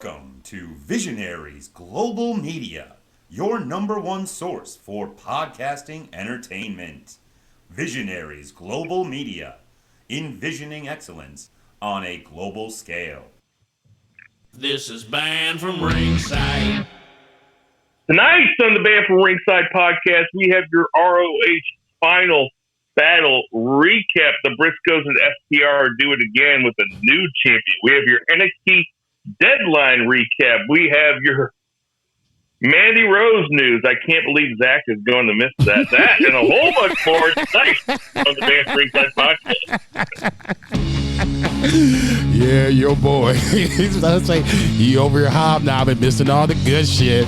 Welcome to Visionaries Global Media, your number one source for podcasting entertainment. Visionaries Global Media, envisioning excellence on a global scale. This is Banned from Ringside. Tonight on the Banned from Ringside podcast, we have your ROH final battle recap. The Briscoes and FTR do it again with a new champion. We have your NXT deadline recap. We have your Mandy Rose news. I can't believe Zach is going to miss that. That and a whole bunch more tonight on the Banned from Ringside podcast. Yeah, your boy. He's about to say he over here hobnobbing, missing all the good shit.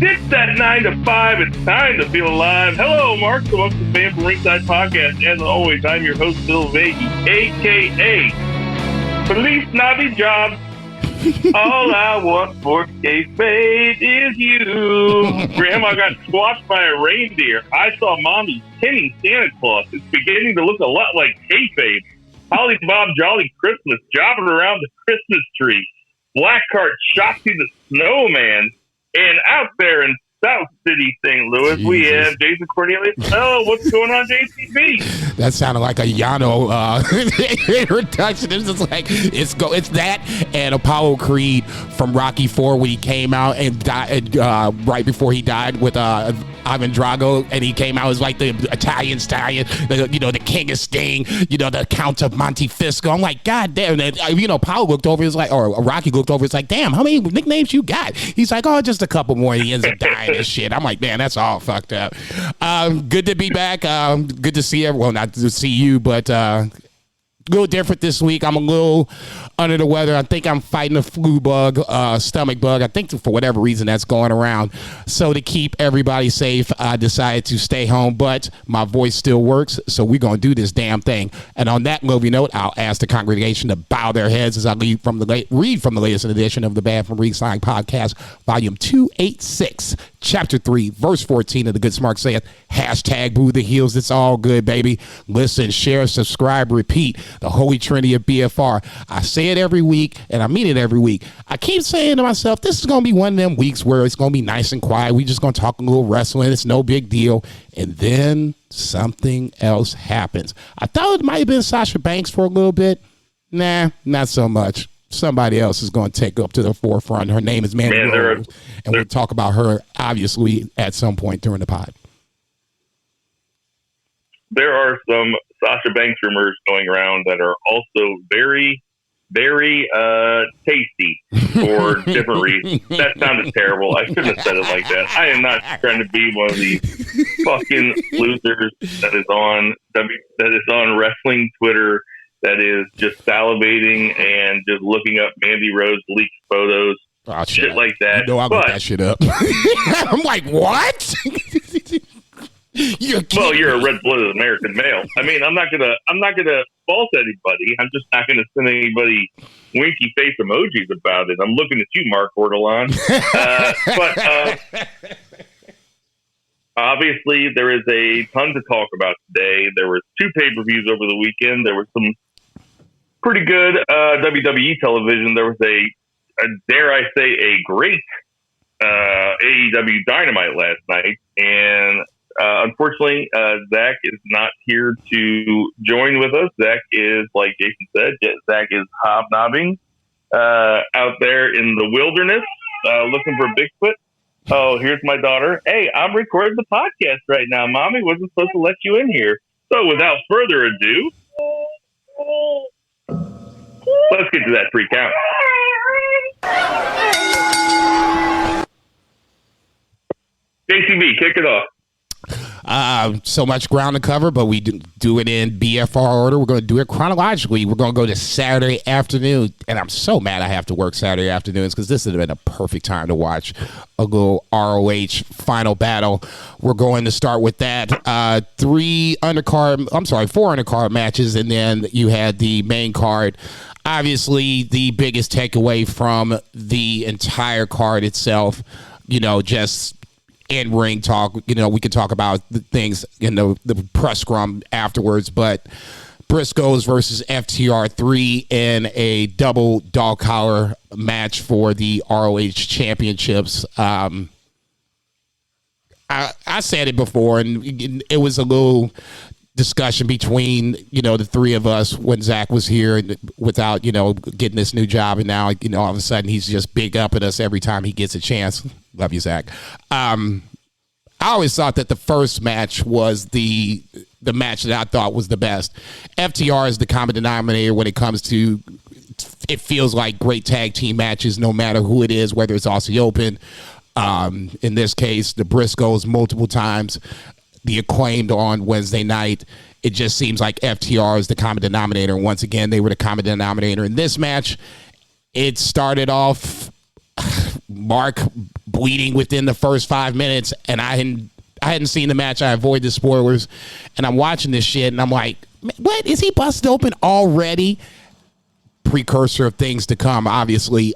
It's that 9 to 5. It's time to feel alive. Hello, Mark. So welcome to the Banned from Ringside podcast. As always, I'm your host, Bill Vagey, a.k.a. Police Nobby Job. All I want for kayfabe is you. Grandma got squashed by a reindeer. I saw Mommy pinning Santa Claus. It's beginning to look a lot like kayfabe. Holly Bob Jolly Christmas jobbing around the Christmas tree. Blackheart Shotzi the Snowman. And out there in South City, St. Louis, Jesus. We have Jason Cornelius. Oh, what's going on, JCB? That sounded like a Yano introduction. It's just like it's that and Apollo Creed from Rocky IV when he came out and died right before he died with Ivan Drago, and he came out as like the Italian stallion, the King of Sting, the Count of Monte Fisco. I'm like, God damn. And, Apollo looked over, or Rocky looked over, it's like, damn, how many nicknames you got? He's like, oh, just a couple more. And he ends up dying and shit. I'm like, man, that's all fucked up. Good to be back. Good to see everyone. Not to see you, but a little different this week. I'm a little under the weather. I think I'm fighting a flu bug, stomach bug. I think for whatever reason that's going around. So to keep everybody safe, I decided to stay home, but my voice still works. So we're going to do this damn thing. And on that movie note, I'll ask the congregation to bow their heads as I read from the latest edition of the Banned from Ringside podcast, volume 286, chapter 3, verse 14 of the Good Smart saith, hashtag boo the heels. It's all good, baby. Listen, share, subscribe, repeat. The Holy Trinity of BFR. I say it every week, and I mean it every week. I keep saying to myself, this is going to be one of them weeks where it's going to be nice and quiet. We just going to talk a little wrestling. It's no big deal. And then something else happens. I thought it might have been Sasha Banks for a little bit. Nah, not so much. Somebody else is going to take up to the forefront. Her name is Mandy Rose, and we'll talk about her, obviously, at some point during the pod. There are some Sasha Banks rumors going around that are also very, very tasty for different reasons. That sounded terrible. I shouldn't have said it like that. I am not trying to be one of these fucking losers that is on wrestling Twitter that is just salivating and just looking up Mandy Rose leaked photos, shit like that. I'll look that shit up. I'm like, what? You're a red-blooded American male. I mean, I'm not gonna fault anybody. I'm just not gonna send anybody winky face emojis about it. I'm looking at you, Mark Ortolan. But obviously, there is a ton to talk about today. There were 2 pay-per-views over the weekend. There was some pretty good WWE television. There was a dare I say, a great AEW Dynamite last night, and unfortunately, Zach is not here to join with us. Zach is, like Jason said, Zach is hobnobbing out there in the wilderness looking for Bigfoot. Oh, here's my daughter. Hey, I'm recording the podcast right now. Mommy wasn't supposed to let you in here. So without further ado, let's get to that free count. JCB, kick it off. So much ground to cover, but we do it in BFR order. We're going to do it chronologically. We're going to go to Saturday afternoon, and I'm so mad I have to work Saturday afternoons because this would have been a perfect time to watch a little ROH final battle. We're going to start with that. 4 undercard matches, and then you had the main card. Obviously, the biggest takeaway from the entire card itself, just in-ring talk. We could talk about the things in the press scrum afterwards, but Briscoes versus FTR3 in a double dog collar match for the ROH championships. I said it before, and it was a little discussion between, the three of us when Zach was here and without, getting this new job. And now, all of a sudden he's just big up at us every time he gets a chance. Love you, Zach. I always thought that the first match was the match that I thought was the best. FTR is the common denominator when it comes to, it feels like great tag team matches, no matter who it is, whether it's Aussie Open, in this case, the Briscoes multiple times, the Acclaimed on Wednesday night. It just seems like FTR is the common denominator. And once again, they were the common denominator in this match. It started off Mark bleeding within the first 5 minutes, and I hadn't seen the match. I avoid the spoilers, and I'm watching this shit, and I'm like, what? Is he busted open already? Precursor of things to come, obviously.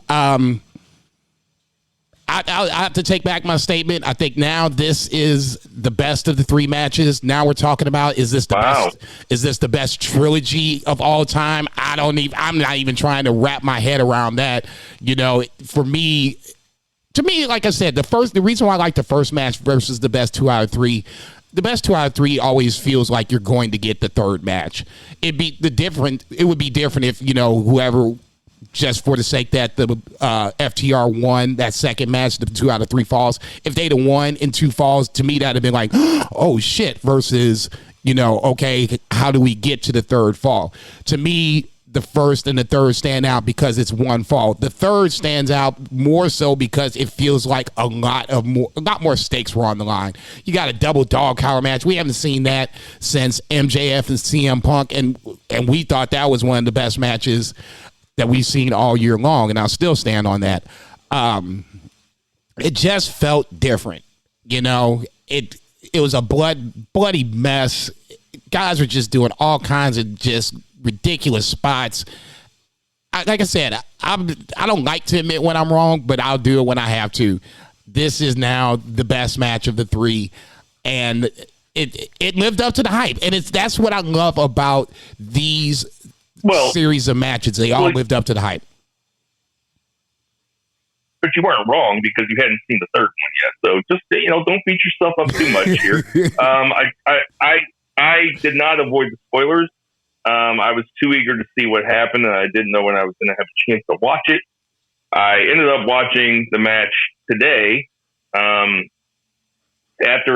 I have to take back my statement. I think now this is the best of the three matches. Now we're talking about, is this the best? Is this the best trilogy of all time? I'm not even trying to wrap my head around that. To me, like I said, the reason why I like the first match versus the best 2 out of 3. The best 2 out of 3 always feels like you're going to get the third match. It would be different if, whoever, just for the sake that the FTR won that second match, the 2 out of 3 falls. If they'd have won in 2 falls, to me, that'd have been like, oh shit, versus, okay, how do we get to the third fall? To me, the first and the third stand out because it's 1 fall. The third stands out more so because it feels like a lot more stakes were on the line. You got a double dog collar match. We haven't seen that since MJF and CM Punk, and we thought that was one of the best matches that we've seen all year long, and I'll still stand on that. It just felt different. It was a bloody mess. Guys were just doing all kinds of just ridiculous spots. Like I said, I don't like to admit when I'm wrong, but I'll do it when I have to. This is now the best match of the 3, and it lived up to the hype, and that's what I love about these series of matches. They all lived up to the hype. But you weren't wrong because you hadn't seen the third one yet. So just, don't beat yourself up too much here. I did not avoid the spoilers. I was too eager to see what happened, and I didn't know when I was going to have a chance to watch it. I ended up watching the match today after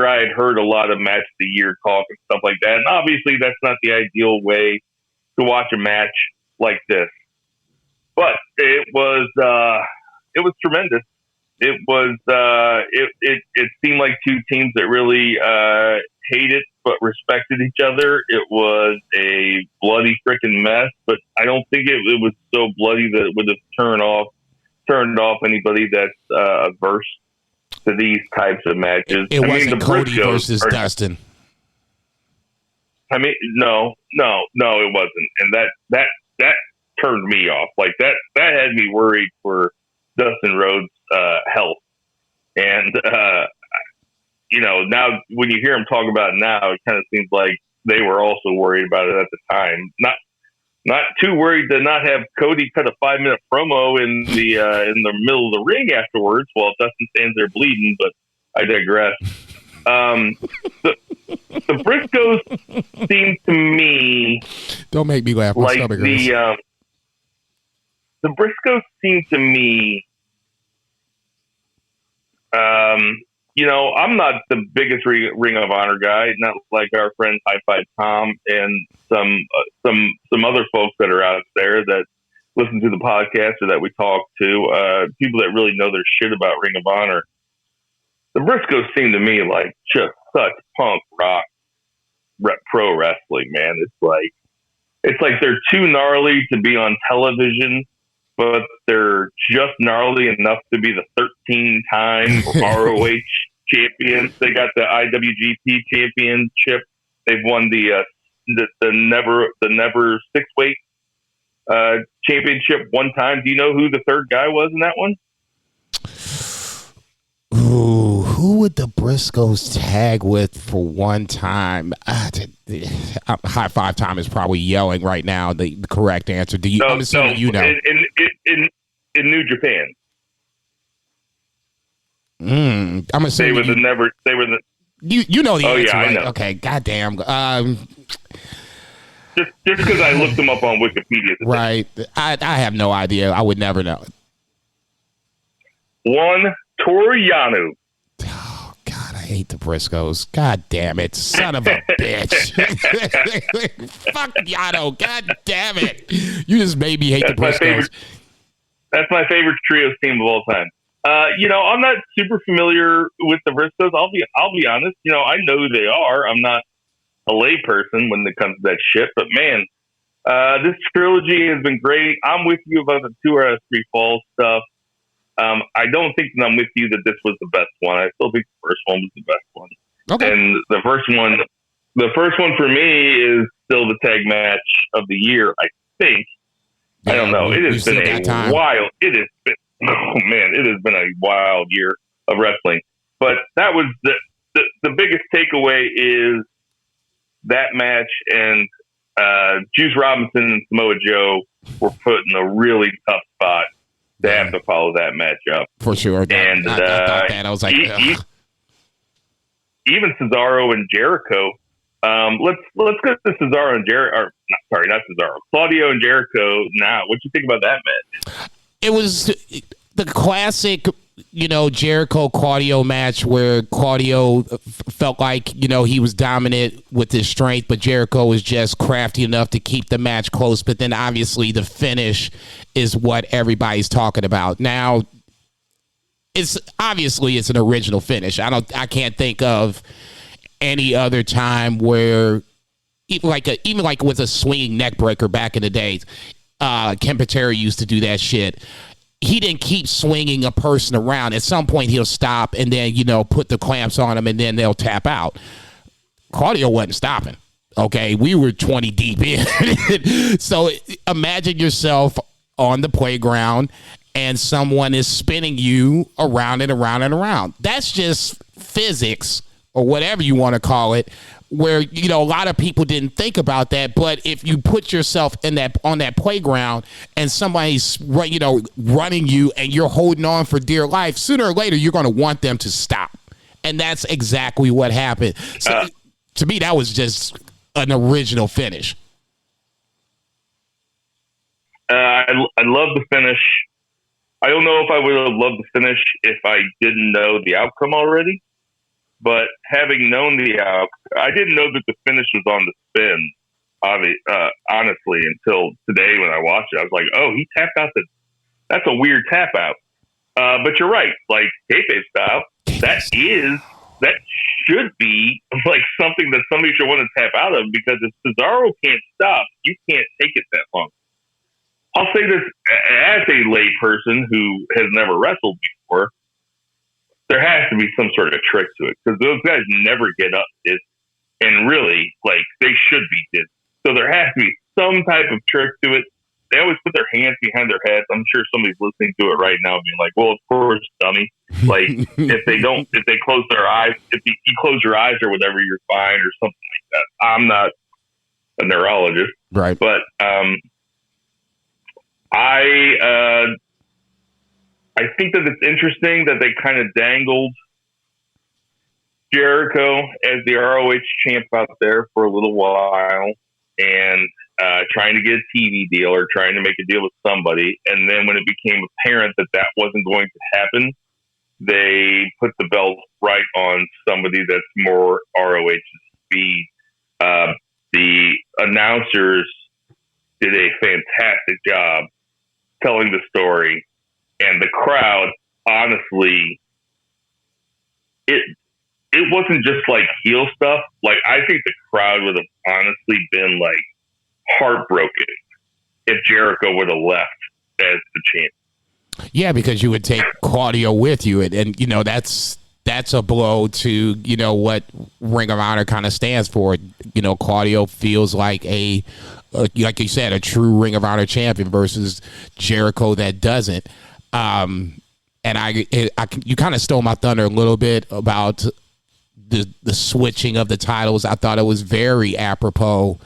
I had heard a lot of match of the year talk and stuff like that. And obviously that's not the ideal way to watch a match like this, but it was tremendous. It was it seemed like two teams that really hated but respected each other. It was a bloody freaking mess, but I don't think it was so bloody that it would have turned off anybody that's averse to these types of matches. It wasn't Cody versus Dustin. I mean, no, it wasn't, and that turned me off. Like that had me worried for Dustin Rhodes' health, and now when you hear him talk about it now, it kind of seems like they were also worried about it at the time. Not too worried to not have Cody cut a 5-minute promo in the middle of the ring afterwards while Dustin stands there bleeding, but I digress. The Briscoes seem to me, don't make me laugh. Like the Briscoes seem to me, I'm not the biggest Ring of Honor guy, not like our friend High Five Tom and some other folks that are out there that listen to the podcast or that we talk to, people that really know their shit about Ring of Honor. The Briscoes seem to me like just such punk rock pro wrestling, man. It's like they're too gnarly to be on television, but they're just gnarly enough to be the 13-time ROH champions. They got the IWGP championship. They've won the never 6-weight championship one time. Do you know who the third guy was in that one? Ooh, who would the Briscoes tag with for one time? High five time is probably yelling right now the correct answer. Do you? I'm assuming you know. In New Japan. I'm assuming They were the. You know the answer, yeah, right? I know. Okay, goddamn. Just because I looked them up on Wikipedia. Right. I have no idea. I would never know. One, Toriano. Oh, God, I hate the Briscoes. God damn it. Son of a bitch. Fuck Yano. God damn it. You just made me hate the Briscoes. That's my favorite trios team of all time. I'm not super familiar with the Briscoes. I'll be honest. I know who they are. I'm not a layperson when it comes to that shit. But man, this trilogy has been great. I'm with you about the 2 out of 3 falls stuff. I don't think that I'm with you that this was the best one. I still think the first one was the best one. Okay. And the first one for me is still the tag match of the year. I think. Yeah, I don't know. It has been a wild. It has been a wild year of wrestling. But that was the biggest takeaway is that match, and Juice Robinson and Samoa Joe were put in a really tough spot to have to follow that match up. For sure. And I thought that. I was like, even Cesaro and Jericho. Let's go to Cesaro and Jericho. Not Cesaro. Claudio and Jericho. Now, what do you think about that match? It was the classic, Jericho Claudio match where Claudio felt like, he was dominant with his strength, but Jericho was just crafty enough to keep the match close. But then obviously the finish is what everybody's talking about. Now, it's an original finish. I can't think of any other time where even like with a swinging neck breaker back in the days, Ken Patera used to do that shit. He didn't keep swinging a person around. At some point, he'll stop and then, put the clamps on him and then they'll tap out. Claudio wasn't stopping. Okay, we were 20 deep in. So imagine yourself on the playground and someone is spinning you around and around and around. That's just physics or whatever you want to call it, where, a lot of people didn't think about that. But if you put yourself on that playground and somebody's, running you and you're holding on for dear life, sooner or later, you're going to want them to stop. And that's exactly what happened. So to me, that was just an original finish. I love the finish. I don't know if I would have loved the finish if I didn't know the outcome already. But having known the outcome, I didn't know that the finish was on the spin, honestly, until today when I watched it. I was like, oh, he tapped out that's a weird tap out. But you're right. Like, kayfabe style, that should be like something that somebody should want to tap out of, because if Cesaro can't stop, you can't take it that long. I'll say this as a layperson who has never wrestled before. There has to be some sort of trick to it, because those guys never get up this, and really, like, they should be did. So there has to be some type of trick to it. They always put their hands behind their heads. I'm sure somebody's listening to it right now being like, well, of course, dummy. Like, if they close their eyes, if you close your eyes or whatever, you're fine or something like that. I'm not a neurologist. Right. But I think that it's interesting that they kind of dangled Jericho as the ROH champ out there for a little while, and trying to get a TV deal or trying to make a deal with somebody. And then when it became apparent that that wasn't going to happen, they put the belt right on somebody that's more ROH's speed. The announcers did a fantastic job telling the story. And the crowd, honestly, it wasn't just like heel stuff. Like, I think the crowd would have honestly been like heartbroken if Jericho would have left as the champ. Yeah, because you would take Claudio with you, and that's a blow to what Ring of Honor kind of stands for. Claudio feels like like you said, a true Ring of Honor champion versus Jericho that doesn't. And and you kind of stole my thunder a little bit about the switching of the titles. I thought it was very apropos.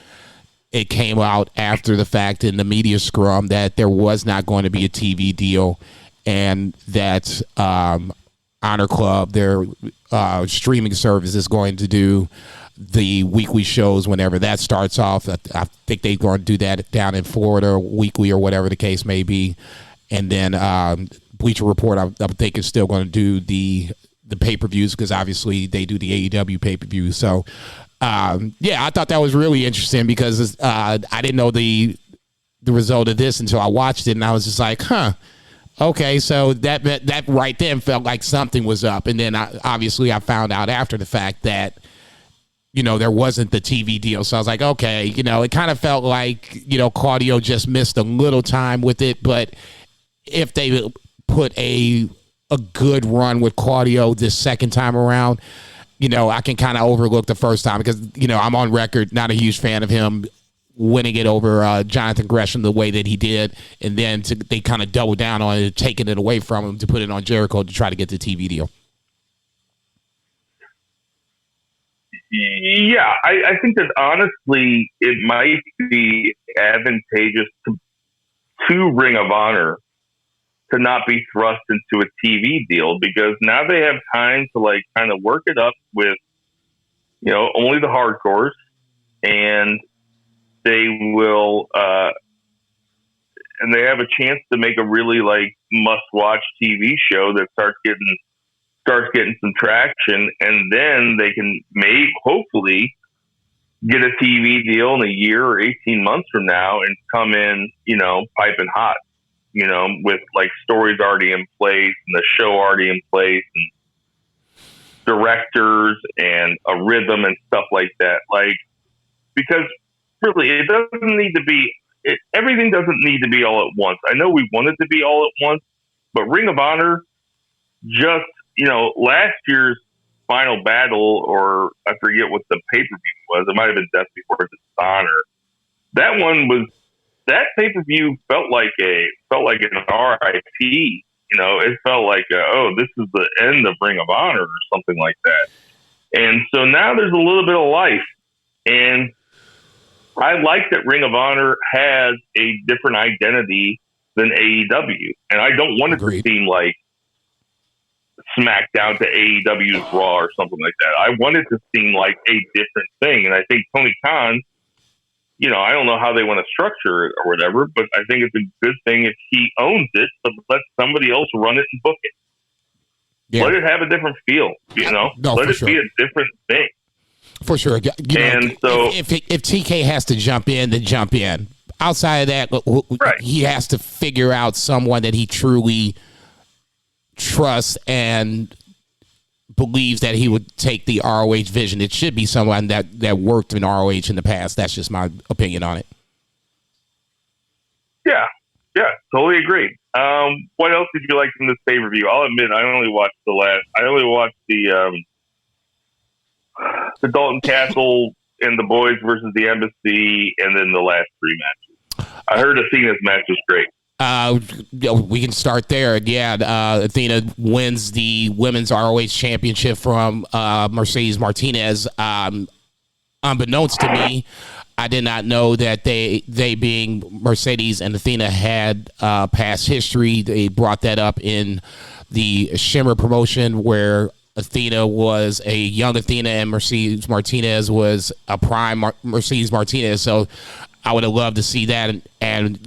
It came out after the fact in the media scrum that there was not going to be a TV deal, and that Honor Club, their streaming service, is going to do the weekly shows whenever that starts off. I think they're going to do that down in Florida weekly or whatever the case may be. And then Bleacher Report, I think, is still going to do the pay-per-views, because obviously they do the AEW pay-per-view. So, I thought that was really interesting, because I didn't know the result of this until I watched it, and I was just like, okay, so that right then felt like something was up. And then I found out after the fact that, there wasn't the TV deal. So I was like, okay, it kind of felt like, Claudio just missed a little time with it. But if they put a good run with Claudio this second time around, I can kind of overlook the first time, because, I'm on record not a huge fan of him winning it over Jonathan Gresham the way that he did. And then they kind of doubled down on it, taking it away from him to put it on Jericho to try to get the TV deal. Yeah, I think that honestly it might be advantageous to Ring of Honor to not be thrust into a TV deal, because now they have time to kind of work it up with, only the hardcores, and they will, and they have a chance to make a really must-watch TV show that starts getting some traction, and then they can hopefully get a TV deal in a year or 18 months from now and come in, piping hot, with stories already in place and the show already in place and directors and a rhythm and stuff like that. Because really, it doesn't need to be, everything doesn't need to be all at once. I know we want it to be all at once, but Ring of Honor just, last year's Final Battle, or I forget what the pay-per-view was. It might have been Death Before Dishonor. That pay-per-view felt like an RIP. It felt like, this is the end of Ring of Honor or something like that. And so now there's a little bit of life. And I like that Ring of Honor has a different identity than AEW. And I don't want it to seem like SmackDown to AEW's Raw or something like that. I want it to seem like a different thing. And I think Tony Khan, I don't know how they want to structure it or whatever, but I think it's a good thing if he owns it, but let somebody else run it and book it. Yeah. Let it have a different feel, let it be a different thing. For sure. So if TK has to jump in, then jump in. Outside of that, right, he has to figure out someone that he truly trusts and believes that he would take the ROH vision. It should be someone that worked in ROH in the past. That's just my opinion on it. Yeah, totally agree. What else did you like from this pay-per-view? I'll admit, I only watched the Dalton Castle and the Boys versus the Embassy, and then the last three matches. I heard Athena's match was great. We can start there. Yeah, Athena wins the women's ROH championship from Mercedes Martinez. Unbeknownst to me, I did not know that they being Mercedes and Athena had past history. They brought that up in the Shimmer promotion, where Athena was a young Athena and Mercedes Martinez was a prime Mercedes Martinez. So I would have loved to see that. And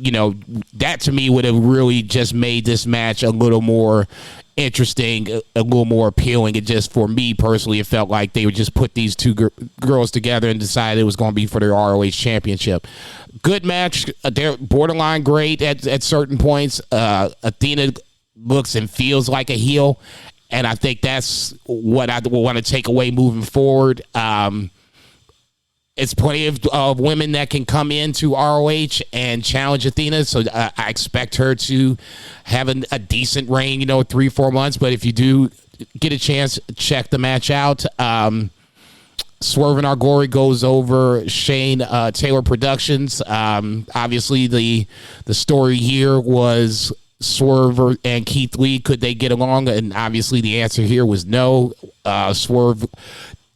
that to me would have really just made this match a little more interesting, a little more appealing. And just for me personally, it felt like they would just put these two girls together and decided it was going to be for their ROH championship. Good match. They're borderline great at certain points. Athena looks and feels like a heel, and I think that's what I want to take away moving forward. It's plenty of women that can come into ROH and challenge Athena, so I expect her to have a decent reign, 3-4 months. But if you do get a chance, check the match out. Swerve and Arguri goes over Shane Taylor Productions. Obviously, the story here was Swerve and Keith Lee, could they get along? And obviously the answer here was no. Swerve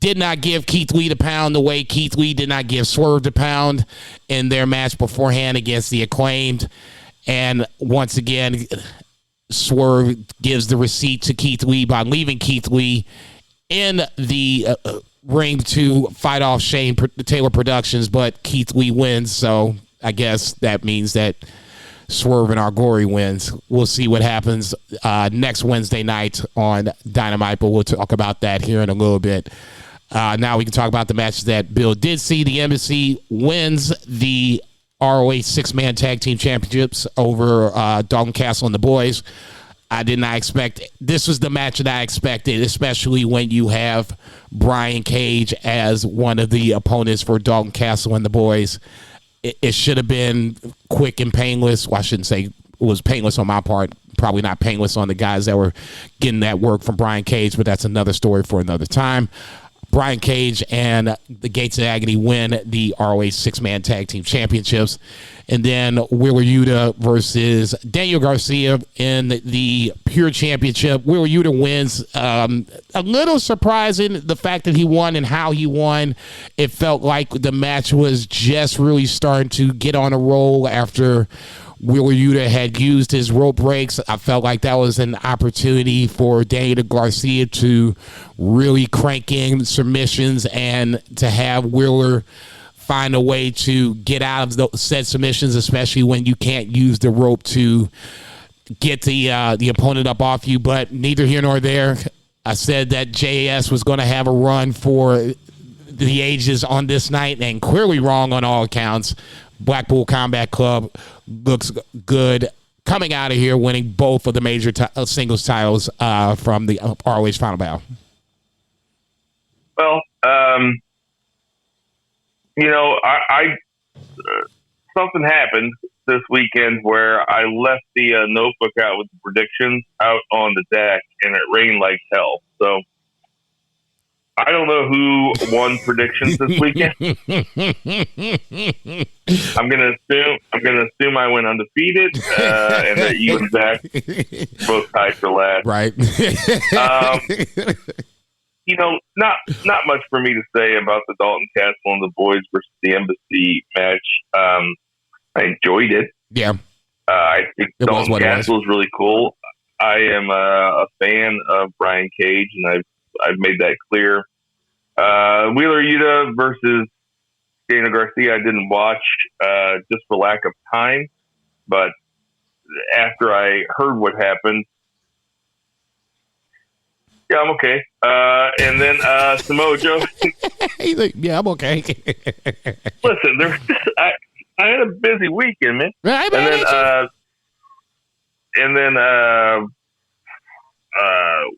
did not give Keith Lee the pound the way Keith Lee did not give Swerve the pound in their match beforehand against the Acclaimed. And once again, Swerve gives the receipt to Keith Lee by leaving Keith Lee in the ring to fight off Shane Taylor Productions, but Keith Lee wins. So I guess that means that Swerve and Argori wins. We'll see what happens next Wednesday night on Dynamite, but we'll talk about that here in a little bit. Now we can talk about the matches that Bill did see. The Embassy wins the ROH six-man tag team championships over Dalton Castle and the boys. I did not expect – this was the match that I expected, especially when you have Brian Cage as one of the opponents for Dalton Castle and the boys. It should have been quick and painless. Well, I shouldn't say it was painless on my part. Probably not painless on the guys that were getting that work from Brian Cage, but that's another story for another time. Brian Cage and the Gates of Agony win the ROH six-man tag team championships. And then Wheeler Yuta versus Daniel Garcia in the Pure Championship. Wheeler Yuta wins. A little surprising, the fact that he won and how he won. It felt like the match was just really starting to get on a roll after Wheeler Yuta had used his rope breaks. I felt like that was an opportunity for Daniel Garcia to really crank in submissions and to have Wheeler find a way to get out of those said submissions, especially when you can't use the rope to get the opponent up off you. But neither here nor there. I said that JAS was going to have a run for the ages on this night, and clearly wrong on all accounts. Blackpool Combat Club looks good coming out of here, winning both of the major singles titles from the ROH Final Battle. Well, I something happened this weekend where I left the notebook out with the predictions out on the deck, and it rained like hell. So I don't know who won predictions this weekend. I'm gonna assume I went undefeated, and that you and Zach both tied for last. Right. Not much for me to say about the Dalton Castle and the boys versus the Embassy match. I enjoyed it. Yeah. I think Dalton Castle is really cool. I am a fan of Brian Cage, and I've made that clear. Wheeler Yuta versus Daniel Garcia, I didn't watch just for lack of time, but after I heard what happened, yeah, I'm okay. And then Samoa Joe. He's like, yeah, I'm okay. Listen, I had a busy weekend, man. Right, and then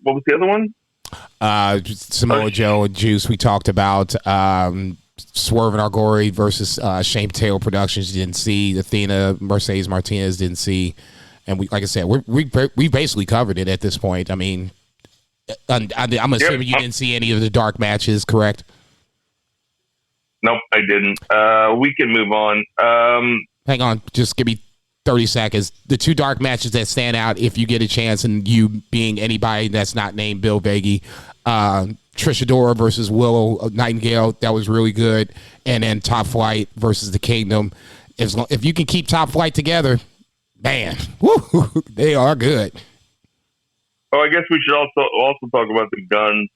what was the other one? Samoa Joe and Juice. We talked about Swerve and Argori versus Shane Taylor Productions. Didn't see. Athena Mercedes Martinez didn't see. And we, like I said, we basically covered it at this point. I mean, I'm assuming you didn't see any of the dark matches, correct? Nope, I didn't. We can move on. Hang on, just give me 30 seconds. The two dark matches that stand out, if you get a chance, and you being anybody that's not named Bill Vagey, Trish Adora versus Willow Nightingale, that was really good. And then Top Flight versus the Kingdom. If you can keep Top Flight together, man, woo, they are good. Oh, I guess we should also talk about the Guns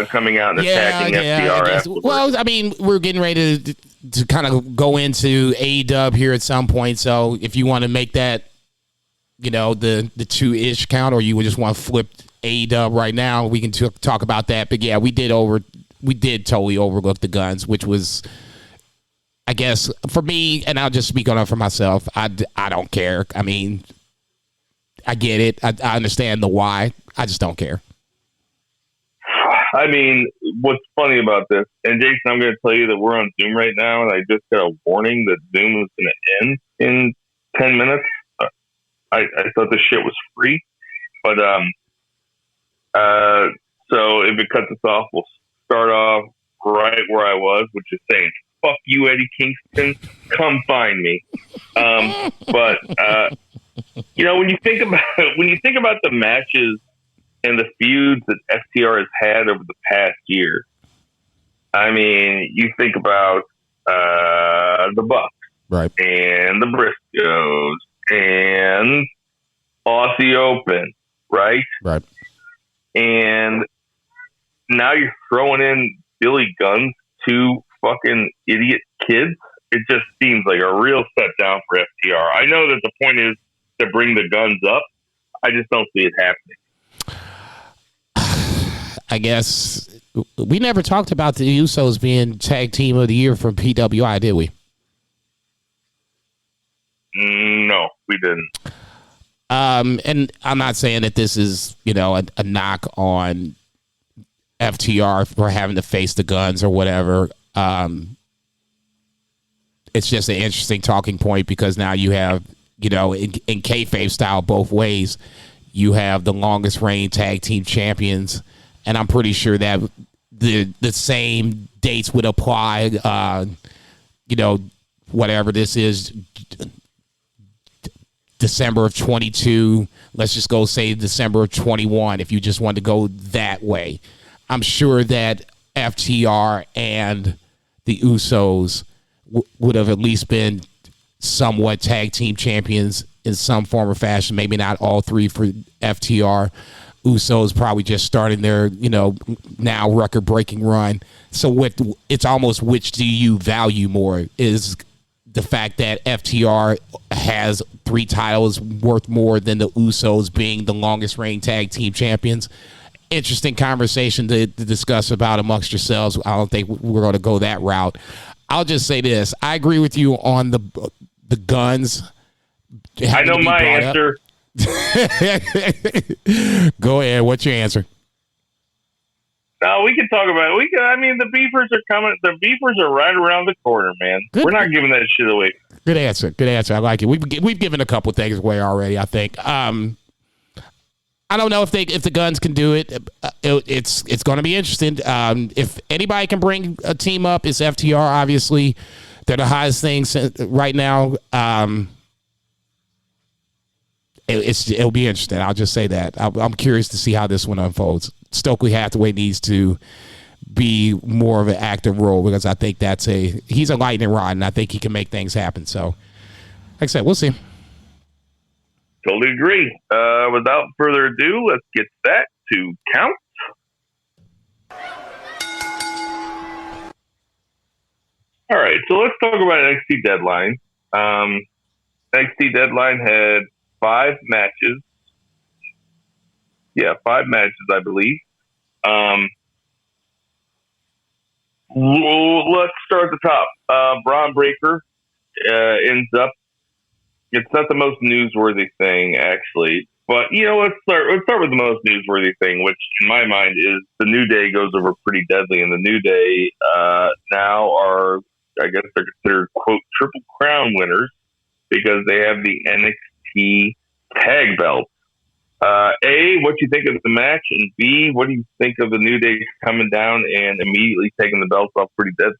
coming out and attacking FTR. Well, I mean, we're getting ready to kind of go into AEW here at some point. So if you want to make that, the two-ish count, or you would just want to flip AEW right now, we can talk about that. But yeah, we did totally overlook the Guns, which was, I guess, for me, and I'll just speak on it for myself. I don't care. I mean, I get it. I understand the why. I just don't care. I mean, what's funny about this, and Jason, I'm going to tell you that we're on Zoom right now, and I just got a warning that Zoom was going to end in 10 minutes. I thought this shit was free, but so if it cuts us off, we'll start off right where I was, which is saying, fuck you, Eddie Kingston, come find me. But when you think about the matches and the feuds that FTR has had over the past year, I mean, you think about the Bucks, right, and the Briscoes, and Aussie Open, right? Right. And now you're throwing in Billy Gunn's two fucking idiot kids. It just seems like a real set down for FTR. I know that the point is to bring the Guns up. I just don't see it happening. I guess we never talked about the Usos being tag team of the year from PWI, did we? No, we didn't. And I'm not saying that this is, a knock on FTR for having to face the Guns or whatever. It's just an interesting talking point because now you have, in kayfabe style both ways, you have the longest reigning tag team champions, and I'm pretty sure that the same dates would apply, whatever this is, December of 22, let's just go say December of 21, if you just want to go that way. I'm sure that FTR and the Usos would have at least been somewhat tag team champions in some form or fashion. Maybe not all three for FTR. Usos probably just starting their, now record-breaking run. So it's almost which do you value more? Is the fact that FTR has 3 titles worth more than the Usos being the longest reigning tag team champions? Interesting conversation to discuss about amongst yourselves. I don't think we're going to go that route. I'll just say this. I agree with you on the Guns. I know my answer. Go ahead. What's your answer? No, we can talk about it. The Beefers are coming. The Beefers are right around the corner, man. Good. We're not giving that shit away. Good answer. I like it. We've given a couple things away already, I think. I don't know if the Guns can do it. It's going to be interesting. If anybody can bring a team up, it's FTR. Obviously, they're the hottest things right now. It'll be interesting. I'll just say that. I'm curious to see how this one unfolds. Stokely Hathaway needs to be more of an active role because I think he's a lightning rod, and I think he can make things happen. So, like I said, we'll see. Totally agree. Without further ado, let's get that to count. All right, so let's talk about NXT Deadline. NXT Deadline had 5 matches. Yeah, 5 matches, I believe. Let's start at the top. Braun Breaker ends up. It's not the most newsworthy thing, actually, but let's start with the most newsworthy thing, which in my mind is the New Day goes over Pretty Deadly, and the New Day now are, I guess, they're considered quote Triple Crown winners because they have the NXT tag belt. A, what do you think of the match? And B, what do you think of the New Day coming down and immediately taking the belts off Pretty Deadly?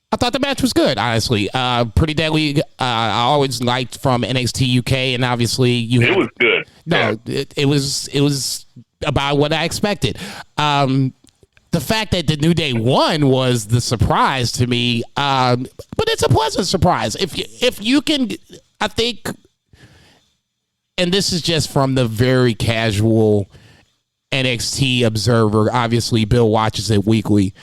I thought the match was good, honestly. Pretty Deadly, I always liked from NXT UK, and obviously it was good. No, yeah. it was about what I expected. The fact that the New Day won was the surprise to me, but it's a pleasant surprise. If you can, I think, and this is just from the very casual NXT observer. Obviously, Bill watches it weekly.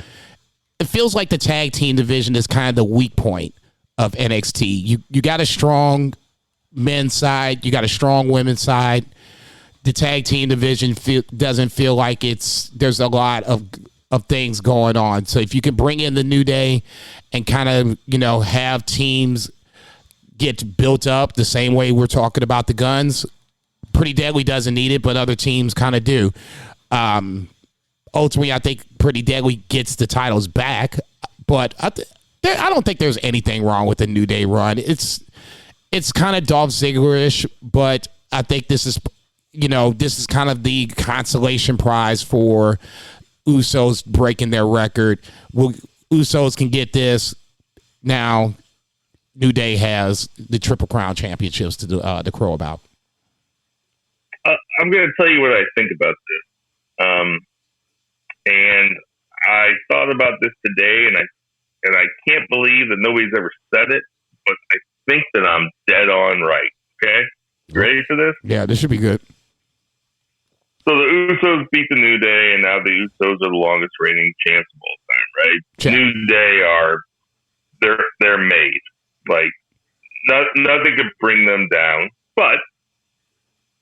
It feels like the tag team division is kind of the weak point of NXT. You got a strong men's side. You got a strong women's side. The tag team division doesn't feel like there's a lot of things going on. So if you can bring in the New Day and kind of, have teams get built up the same way we're talking about the Guns, Pretty Deadly doesn't need it, but other teams kind of do. Ultimately, I think Pretty Deadly gets the titles back, but I don't think there's anything wrong with the New Day run. It's kind of Dolph Ziggler-ish, but I think this is kind of the consolation prize for Usos breaking their record. Usos can get this now. New Day has the Triple Crown championships to crow about? I'm going to tell you what I think about this. And I thought about this today, and I can't believe that nobody's ever said it, but I think that I'm dead on right. Okay? You ready for this? Yeah, this should be good. So the Usos beat the New Day, and now the Usos are the longest reigning champs of all time, right? Check. New Day they're made. Like, nothing could bring them down. But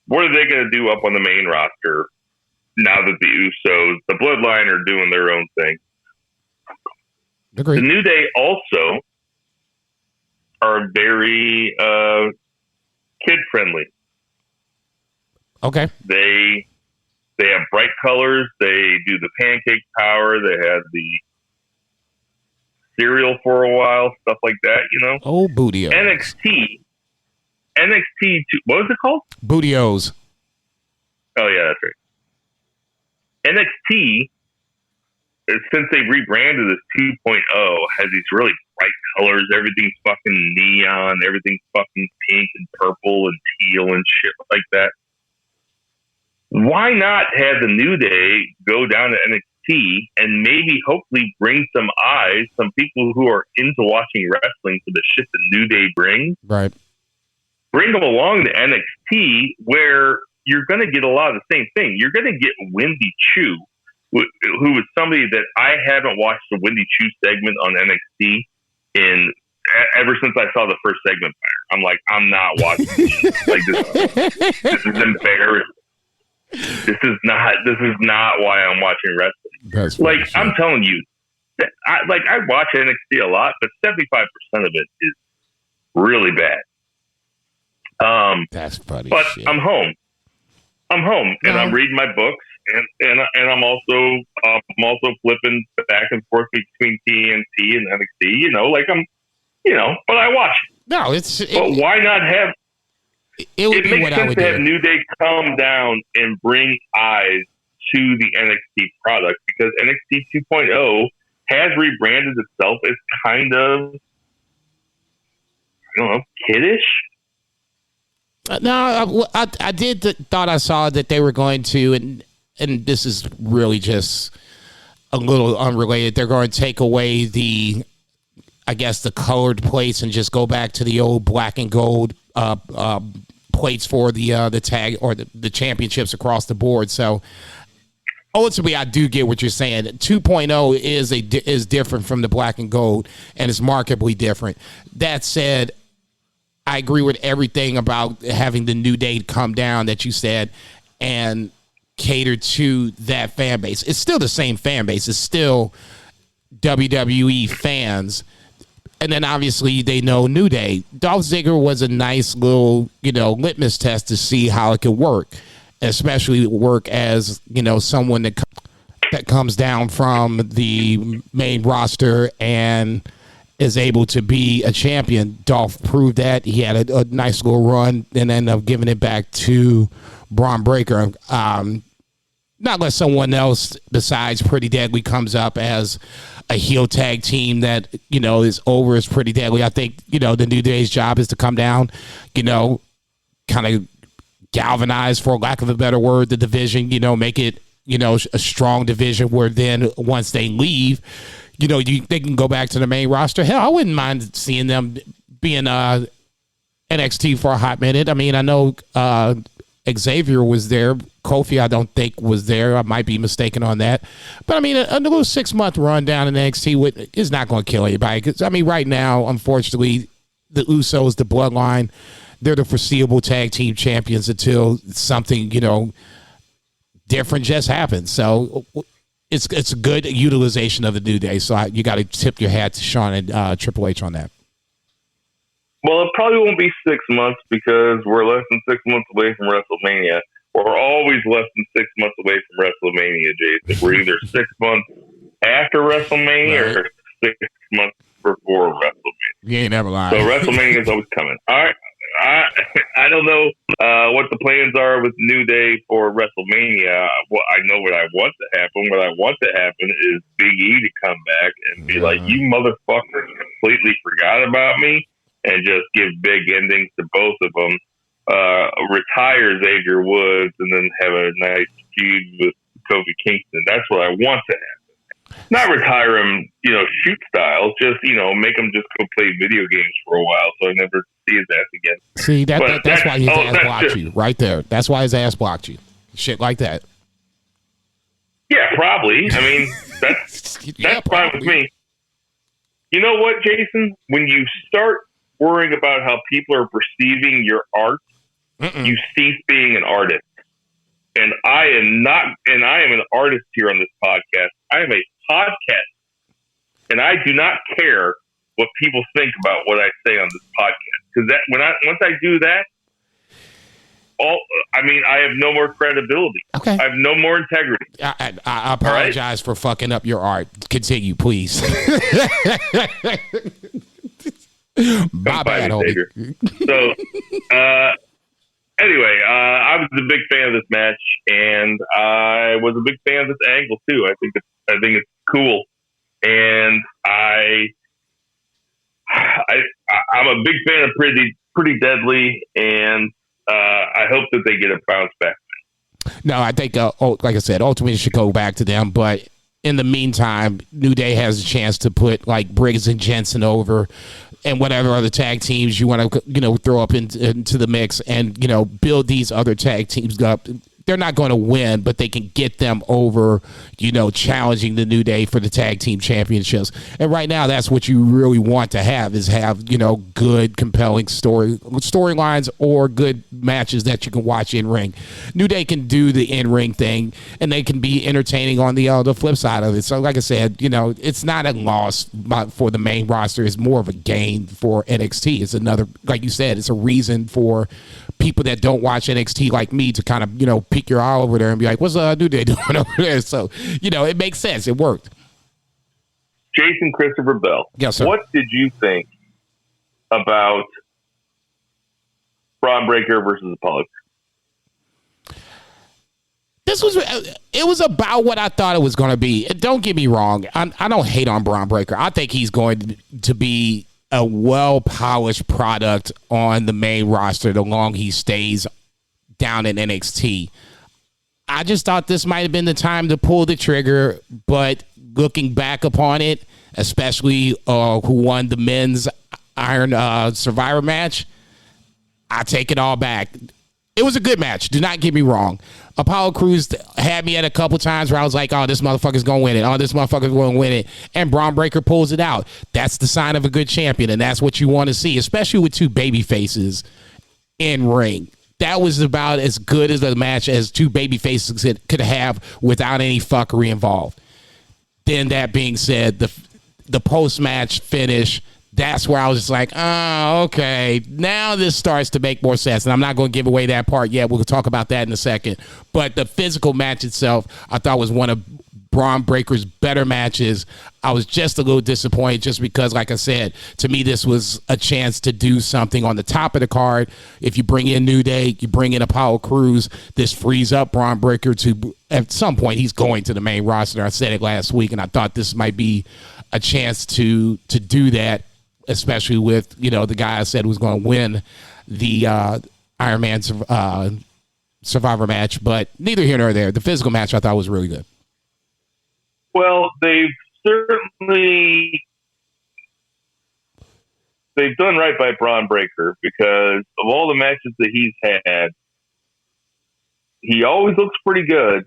what are they going to do up on the main roster now that the Usos, the Bloodline, are doing their own thing? Agreed. The New Day also are very kid-friendly. Okay. They have bright colors. They do the pancake power. They had the cereal for a while, stuff like that, Oh, Bootio. NXT, what was it called? Bootios. Oh, yeah, that's right. NXT, since they rebranded as 2.0, has these really bright colors. Everything's fucking neon. Everything's fucking pink and purple and teal and shit like that. Why not have the New Day go down to NXT and maybe hopefully bring some eyes, some people who are into watching wrestling for the shit the New Day brings? Right. Bring them along to NXT where you're going to get a lot of the same thing. You're going to get Wendy Chu, who is somebody that I haven't watched the Wendy Chu segment on NXT ever since I saw the first segment. I'm like, I'm not watching this. Like, this is embarrassing. This is not why I'm watching wrestling. That's like, funny, I'm telling you, I watch NXT a lot, but 75% of it is really bad. That's funny. But shit. I'm home, and I'm reading my books, and I'm also flipping back and forth between TNT and NXT. But I watch it. No, but why not have? It would It be makes what I sense would to have do. New Day come down and bring eyes to the NXT product because NXT 2.0 has rebranded itself as kind of, I don't know, kiddish. No, I did thought I saw that they were going to, and this is really just a little unrelated. They're going to take away the colored plates and just go back to the old black and gold plates for the tag or the championships across the board. So ultimately, I do get what you're saying. 2.0 is different from the black and gold, and it's markedly different. That said, I agree with everything about having the New Day come down that you said and cater to that fan base. It's still the same fan base. It's still WWE fans. And then obviously they know New Day. Dolph Ziggler was a nice little, litmus test to see how it could work, especially work as, someone that comes down from the main roster and is able to be a champion. Dolph proved that. He had a nice little run and ended up giving it back to Braun Breaker. Not unless someone else besides Pretty Deadly comes up as a heel tag team that, is over as Pretty Deadly. I think, the New Day's job is to come down, kind of galvanize, for lack of a better word, the division, make it, a strong division where then once they leave, they can go back to the main roster. Hell, I wouldn't mind seeing them being NXT for a hot minute. I mean, I know Xavier was there. Kofi, I don't think, was there. I might be mistaken on that. But, I mean, a little 6-month run down in NXT is not going to kill anybody. Because, I mean, right now, unfortunately, the Usos, the Bloodline, they're the foreseeable tag team champions until something, different just happens. So it's a good utilization of the New Day. So you got to tip your hat to Shawn and Triple H on that. Well, it probably won't be 6 months because we're less than 6 months away from WrestleMania. We're always less than 6 months away from WrestleMania, Jason. We're either 6 months after WrestleMania or 6 months before WrestleMania. You ain't never lying. So WrestleMania is always coming. All right. I don't know what the plans are with New Day for WrestleMania. Well, I know what I want to happen. What I want to happen is Big E to come back and be like, "You motherfuckers completely forgot about me. and just give big endings to both of them. Retire Xavier Woods and then have a nice feud with Kofi Kingston. That's what I want to happen. Not retire him, shoot style. Just, make him just go play video games for a while so I never see his ass again. See, that's why his ass blocked you right there. That's why his ass blocked you. Shit like that. Yeah, probably. I mean, that's fine with me. You know what, Jason? When you start worrying about how people are perceiving your art, you cease being an artist. And I am an artist here on this podcast. I am a podcast, and I do not care what people think about what I say on this podcast. Because once I do that, I have no more credibility. Okay. I have no more integrity. I apologize for fucking up your art. Continue, please. My bad, homie. So, anyway, I was a big fan of this match, and I was a big fan of this angle too. I think it's cool, and I'm a big fan of Pretty Deadly, and I hope that they get a bounce back. No, I think, like I said, ultimately it should go back to them. But in the meantime, New Day has a chance to put like Briggs and Jensen over, and whatever other tag teams you want to, throw up into the mix, and build these other tag teams up. They're not going to win, but they can get them over, challenging the New Day for the tag team championships. And right now, that's what you really want to have good, compelling storylines or good matches that you can watch in ring. New Day can do the in ring thing, and they can be entertaining on the flip side of it. So, like I said, it's not a loss for the main roster. It's more of a gain for NXT. It's another, like you said, it's a reason for people that don't watch NXT like me to kind of, pick your eye over there and be like, what's New Day doing over there? So, it makes sense. It worked. Jason Christopher Bell. Yes, sir. What did you think about Braun Breaker versus Apollo? It was about what I thought it was going to be. Don't get me wrong. I don't hate on Braun Breaker. I think he's going to be a well-polished product on the main roster the longer he stays down in NXT. I just thought this might have been the time to pull the trigger, but looking back upon it, especially who won the men's Iron Survivor match, I take it all back. It was a good match. Do not get me wrong. Apollo Crews had me at a couple times where I was like, oh, this motherfucker's going to win it. Oh, this motherfucker's going to win it. And Braun Breaker pulls it out. That's the sign of a good champion, and that's what you want to see, especially with two baby faces in ring. That was about as good as a match as two baby faces could have without any fuckery involved. Then that being said, the post-match finish, that's where I was just like, oh, okay, now this starts to make more sense. And I'm not going to give away that part yet. We'll talk about that in a second. But the physical match itself, I thought was one of Braun Breaker's better matches. I was just a little disappointed just because, like I said, to me, this was a chance to do something on the top of the card. If you bring in New Day, you bring in Apollo Crews, this frees up Braun Breaker to, at some point, he's going to the main roster. I said it last week, and I thought this might be a chance to do that, especially with, the guy I said was going to win the Iron Man Survivor match. But neither here nor there. The physical match I thought was really good. Well, they've done right by Braun Breaker because of all the matches that he's had, he always looks pretty good,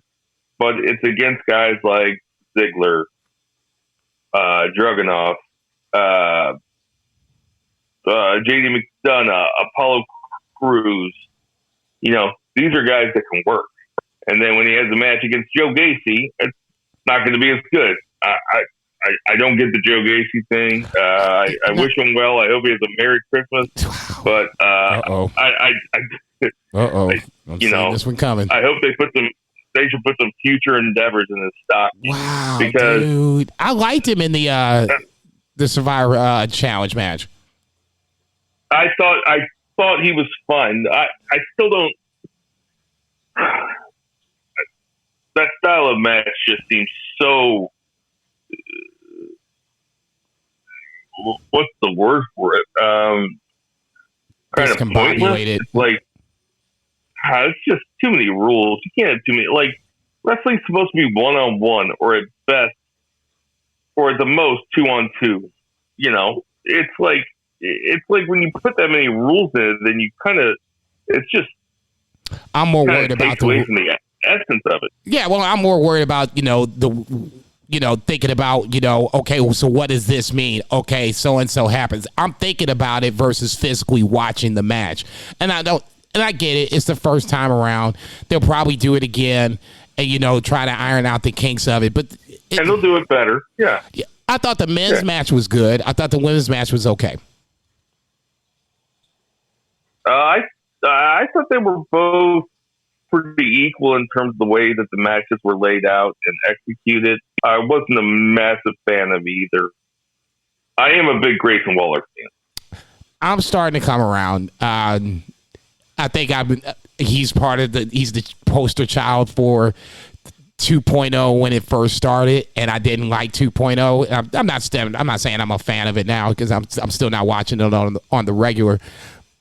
but it's against guys like Ziggler, Dragunov, JD McDonough, Apollo Crews. These are guys that can work. And then when he has a match against Joe Gacy, it's not going to be as good. I don't get the Joe Gacy thing. I wish him well. I hope he has a Merry Christmas. But this one coming. I hope they should put some future endeavors in his stock. Wow, because dude, I liked him in the Survivor Challenge match. I thought he was fun. I still don't. That style of match just seems so. What's the word for it? kind of discombobulated. It's like, it's just too many rules. You can't have too many. Like, wrestling's supposed to be 1-on-1, or at best, or at the most 2-on-2. You know, it's like when you put that many rules in it, then you kind of, it's just. I'm more worried about away from the essence of it. Yeah, well, I'm more worried about thinking about okay, so what does this mean? Okay, so and so happens. I'm thinking about it versus physically watching the match, and I get it. It's the first time around. They'll probably do it again, and try to iron out the kinks of it. But and they'll do it better. Yeah. I thought the men's match was good. I thought the women's match was okay. I thought they were both pretty equal in terms of the way that the matches were laid out and executed. I wasn't a massive fan of either. I am a big Grayson Waller fan. I'm starting to come around. I think he's the poster child for 2.0 when it first started, and I didn't like 2.0. I'm not saying I'm a fan of it now because I'm still not watching it on the regular.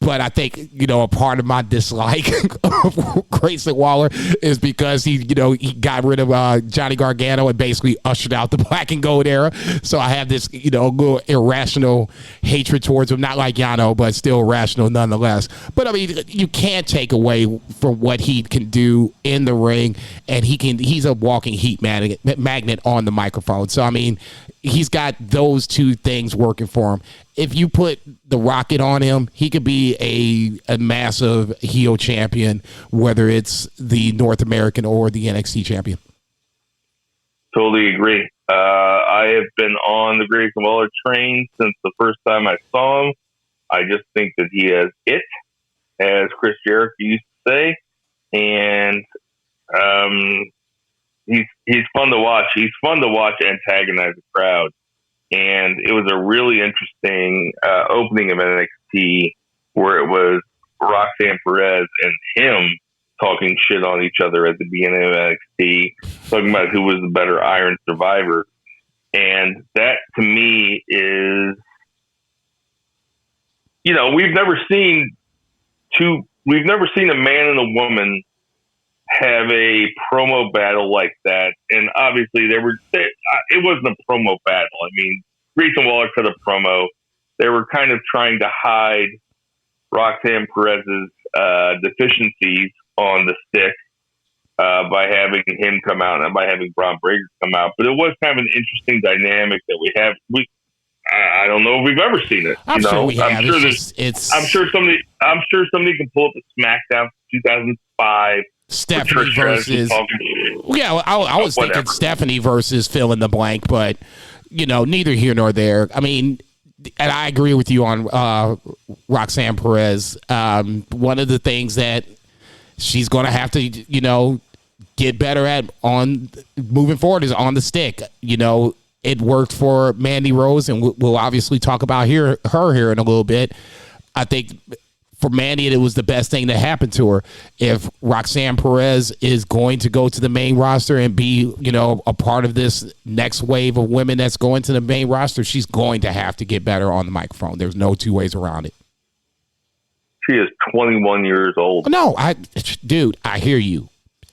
But I think, a part of my dislike of Grayson Waller is because he got rid of Johnny Gargano and basically ushered out the black and gold era. So I have this, little irrational hatred towards him. Not like Yano, but still irrational nonetheless. But I mean, you can't take away from what he can do in the ring, and he's a walking heat magnet on the microphone. So I mean, he's got those two things working for him. If you put the Rocket on him, he could be a massive heel champion, whether it's the North American or the NXT champion. Totally agree. I have been on the Grayson Waller train since the first time I saw him. I just think that he has it, as Chris Jericho used to say, and he's fun to watch. He's fun to watch antagonize the crowd. And it was a really interesting opening of NXT where it was Roxanne Perez and him talking shit on each other at the beginning of NXT, talking about who was the better Iron Survivor. And that, to me, is, we've never seen a man and a woman have a promo battle like that. And obviously it wasn't a promo battle. I mean, Grayson Waller cut a promo. They were kind of trying to hide Roxanne Perez's deficiencies on the stick by having him come out and by having Braun Breaker come out. But it was kind of an interesting dynamic that we have. I don't know if we've ever seen it. I'm sure we have. I'm sure somebody can pull up a SmackDown 2005. Stephanie versus I was thinking Stephanie versus fill in the blank, but neither here nor there. I mean, and I agree with you on Roxanne Perez. One of the things that she's going to have to get better at on moving forward is on the stick. It worked for Mandy Rose, and we'll obviously talk about her here in a little bit. I think for Mandy, it was the best thing that happened to her. If Roxanne Perez is going to go to the main roster and be, a part of this next wave of women that's going to the main roster, she's going to have to get better on the microphone. There's no two ways around it. She is 21 years old. No, I hear you.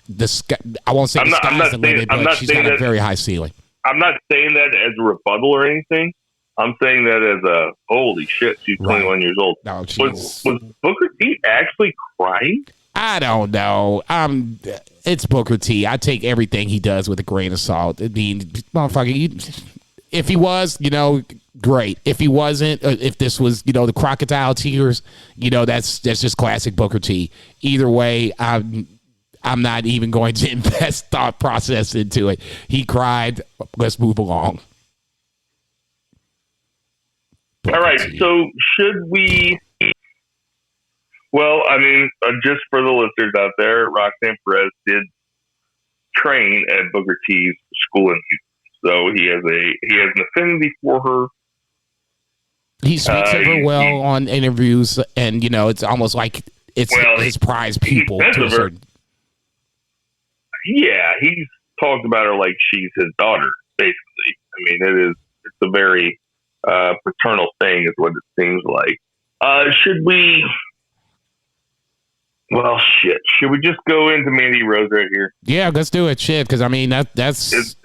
I won't say the sky's the limit, but she's got a very high ceiling. I'm not saying that as a rebuttal or anything. I'm saying that as a holy shit, she's 21 years old. No, was Booker T actually crying? I don't know. It's Booker T. I take everything he does with a grain of salt. I mean, motherfucker, if he was, great. If he wasn't, if this was, the crocodile tears, that's just classic Booker T. Either way, I'm not even going to invest thought process into it. He cried. Let's move along. All right, so should we... Well, I mean, just for the listeners out there, Roxanne Perez did train at Booker T's school in Houston, so he has an affinity for her. He speaks of her well on interviews, and it's almost like it's his prize pupil to a certain... Yeah, he's talked about her like she's his daughter, basically. I mean, it's a very paternal thing is what it seems like. Should we Well, shit. Should we just go into Mandy Rose right here? Yeah, let's do it. Shit, because I mean that's. Is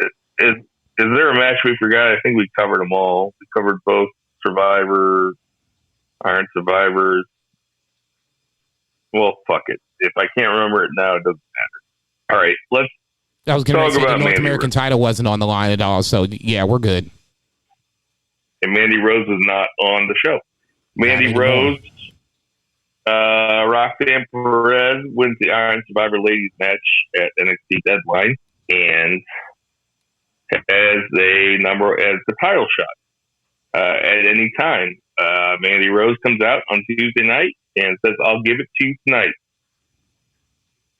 there a match we forgot? I think we covered them all. We covered both Survivor, Iron Survivors. Well, fuck it. If I can't remember it now, it doesn't matter. All right, let's. I was going to say the North Mandy American Rose. title wasn't on the line at all, so yeah, we're good. And Mandy Rose is not on the show. Mandy Not anymore. Rose, Roxanne Perez wins the Iron Survivor Ladies match at NXT Deadline and as the title shot at any time. Mandy Rose comes out on Tuesday night and says, "I'll give it to you tonight."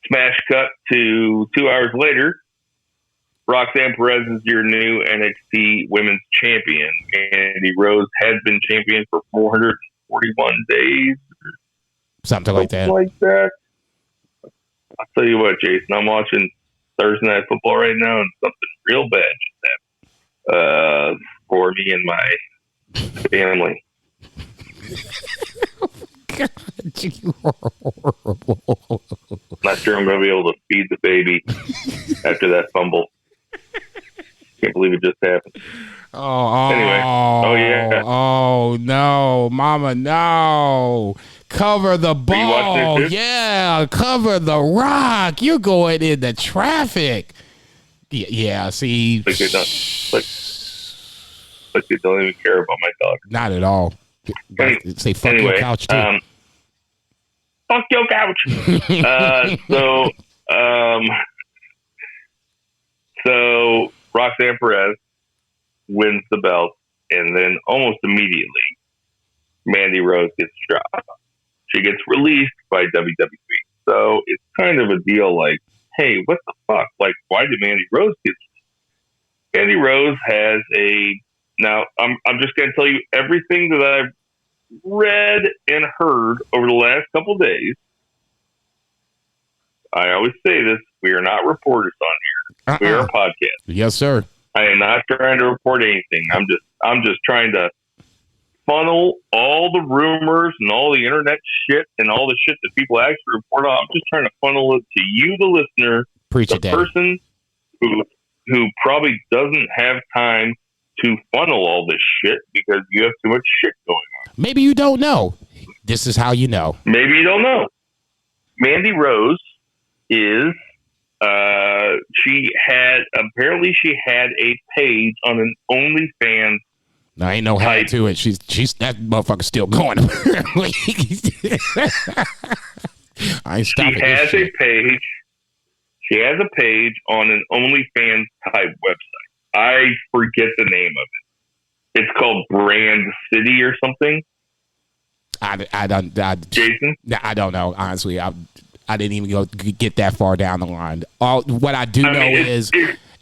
Smash cut to 2 hours later. Roxanne Perez is your new NXT Women's Champion. Mandy Rose has been champion for 441 days. Something like that. I'll tell you what, Jason, I'm watching Thursday Night Football right now, and something real bad just happened for me and my family. God, you are horrible. Not sure I'm going to be able to feed the baby after that fumble. Can't believe it just happened. Anyway. Oh, yeah. Oh, no. Mama, no. Cover the ball. Yeah, cover the rock. You're going into traffic. Yeah, see. Like they don't even care about my dog. Not at all. Say fuck your couch, too. Fuck your couch. So Roxanne Perez wins the belt, and then almost immediately, Mandy Rose gets dropped. She gets released by WWE. So it's kind of a deal like, hey, what the fuck? Like, why did Mandy Rose get released? Mandy Rose has now I'm just going to tell you everything that I've read and heard over the last couple of days. I always say this: we are not reporters on here. We are a podcast. Yes, sir. I am not trying to report anything. I'm just trying to funnel all the rumors and all the internet shit and all the shit that people actually report on. I'm just trying to funnel it to you, the listener, the person who probably doesn't have time to funnel all this shit because you have too much shit going on. Maybe you don't know. This is how you know. Maybe you don't know. Mandy Rose is she had a page on an OnlyFans. I ain't no how to it. She's that motherfucker's still going. I ain't stopping. She has a page on an OnlyFans type website. I forget the name of it. It's called Brand City or something. Jason? I don't know. Honestly, I didn't even get that far down the line. What I do know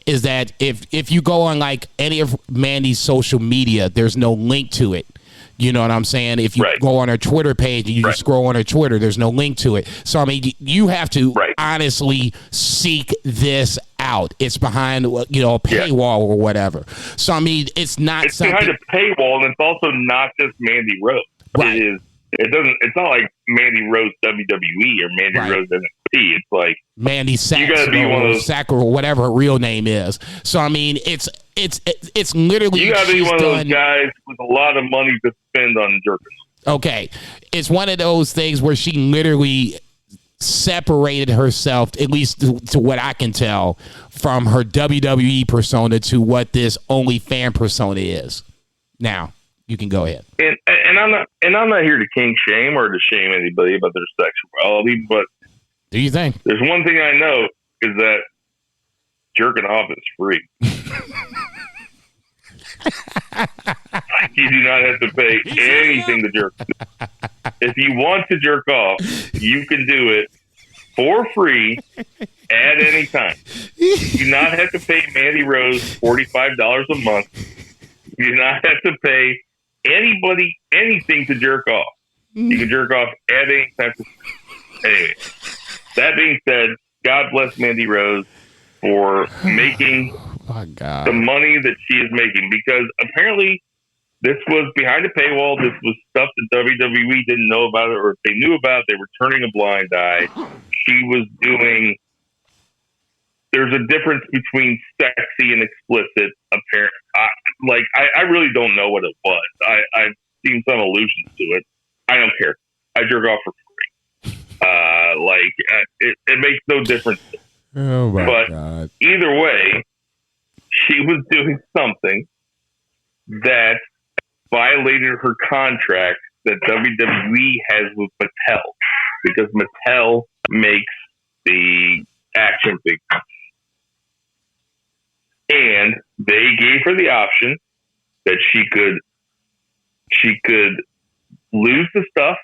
is that if you go on like any of Mandy's social media, there's no link to it. You know what I'm saying? If you go on her Twitter page and you just scroll on her Twitter, there's no link to it. So, I mean, you have to honestly seek this out. It's behind, a paywall or whatever. So, I mean, it's not something... behind a paywall, and it's also not just Mandy Rose. Right. It's not like Mandy Rose WWE or Mandy Rose NXT. It's like Mandy Sacks you gotta be one of those Sack or whatever her real name is. So I mean, it's literally you gotta be one of those guys with a lot of money to spend on jerking. Okay, it's one of those things where she literally separated herself, at least to what I can tell, from her WWE persona to what this OnlyFans persona is. Now you can go ahead. And I'm not here to kink shame or to shame anybody about their sexuality, but do you think? There's one thing I know is that jerking off is free. You do not have to pay anything to jerk. If you want to jerk off, you can do it for free at any time. You do not have to pay Mandy Rose $45 a month. You do not have to pay anybody anything to jerk off. You can jerk off at any time. Anyway, that being said, God bless Mandy Rose for making the money that she is making, because apparently This was behind a paywall. This was stuff that WWE didn't know about it, or if they knew about it, they were turning a blind eye. She was doing. There's a difference between sexy and explicit. Apparently, I really don't know what it was. I've seen some allusions to it. I don't care. I jerk off for free. It makes no difference. Oh my but God. Either way, she was doing something that violated her contract that WWE has with Mattel, because Mattel makes the action figures. And they gave her the option that she could lose the stuff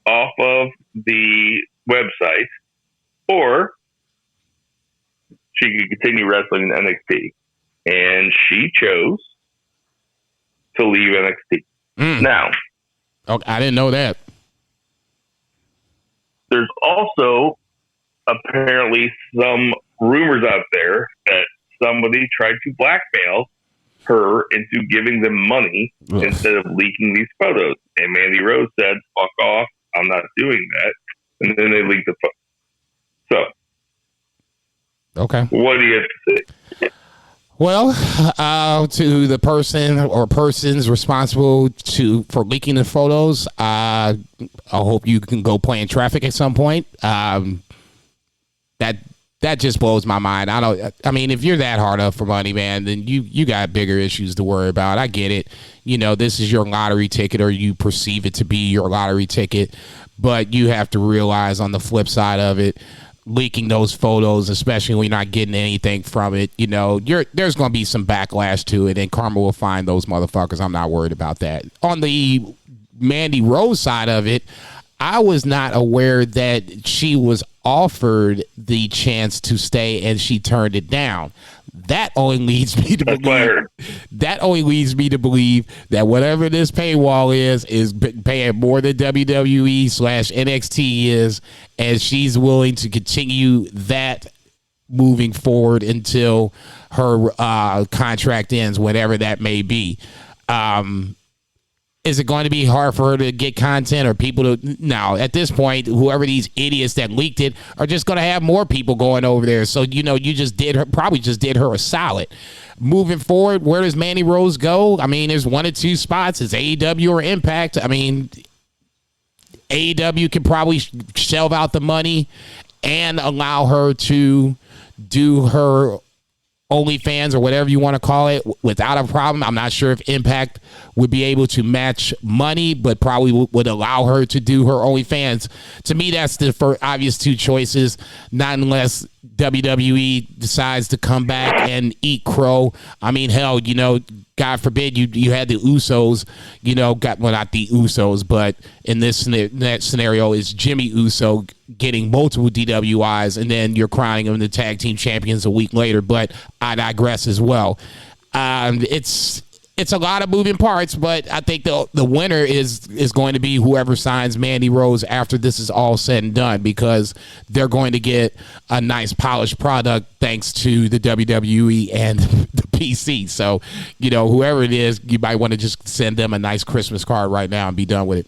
off of the website, or she could continue wrestling in NXT. And she chose to leave NXT. Now, okay, I didn't know that. There's also apparently some rumors out there that somebody tried to blackmail her into giving them money instead of leaking these photos. And Mandy Rose said, "Fuck off, I'm not doing that." And then they leaked the photo. So, okay, what do you have to say? Well, to the person or persons responsible for leaking the photos, I hope you can go play in traffic at some point. That just blows my mind. I mean, if you're that hard up for money, man, then you got bigger issues to worry about. I get it. You know, this is your lottery ticket, or you perceive it to be your lottery ticket, but you have to realize on the flip side of it, leaking those photos, especially when you're not getting anything from it, you know, there's going to be some backlash to it, and karma will find those motherfuckers. I'm not worried about that. On the Mandy Rose side of it, I was not aware that she was offered the chance to stay and she turned it down. That only leads me to believe that whatever this paywall is paying more than WWE/NXT is, and she's willing to continue that moving forward until her contract ends, whatever that may be. Is it going to be hard for her to get content or people to? No, at this point, whoever these idiots that leaked it are just going to have more people going over there. So, you know, you just probably did her a solid. Moving forward, where does Mandy Rose go? I mean, there's one or two spots. It's AEW or Impact. I mean, AEW can probably shelve out the money and allow her to do her OnlyFans or whatever you want to call it without a problem. I'm not sure if Impact would be able to match money, but probably would allow her to do her OnlyFans. To me, that's the obvious two choices, not unless WWE decides to come back and eat crow. I mean, hell, you know, God forbid you had the Usos, you know, not the Usos, but in this scenario is Jimmy Uso getting multiple DWIs, and then you're crowning them the tag team champions a week later. But I digress as well. It's a lot of moving parts, but I think the winner is going to be whoever signs Mandy Rose after this is all said and done, because they're going to get a nice polished product thanks to the WWE and the PC. So, you know, whoever it is, you might want to just send them a nice Christmas card right now and be done with it.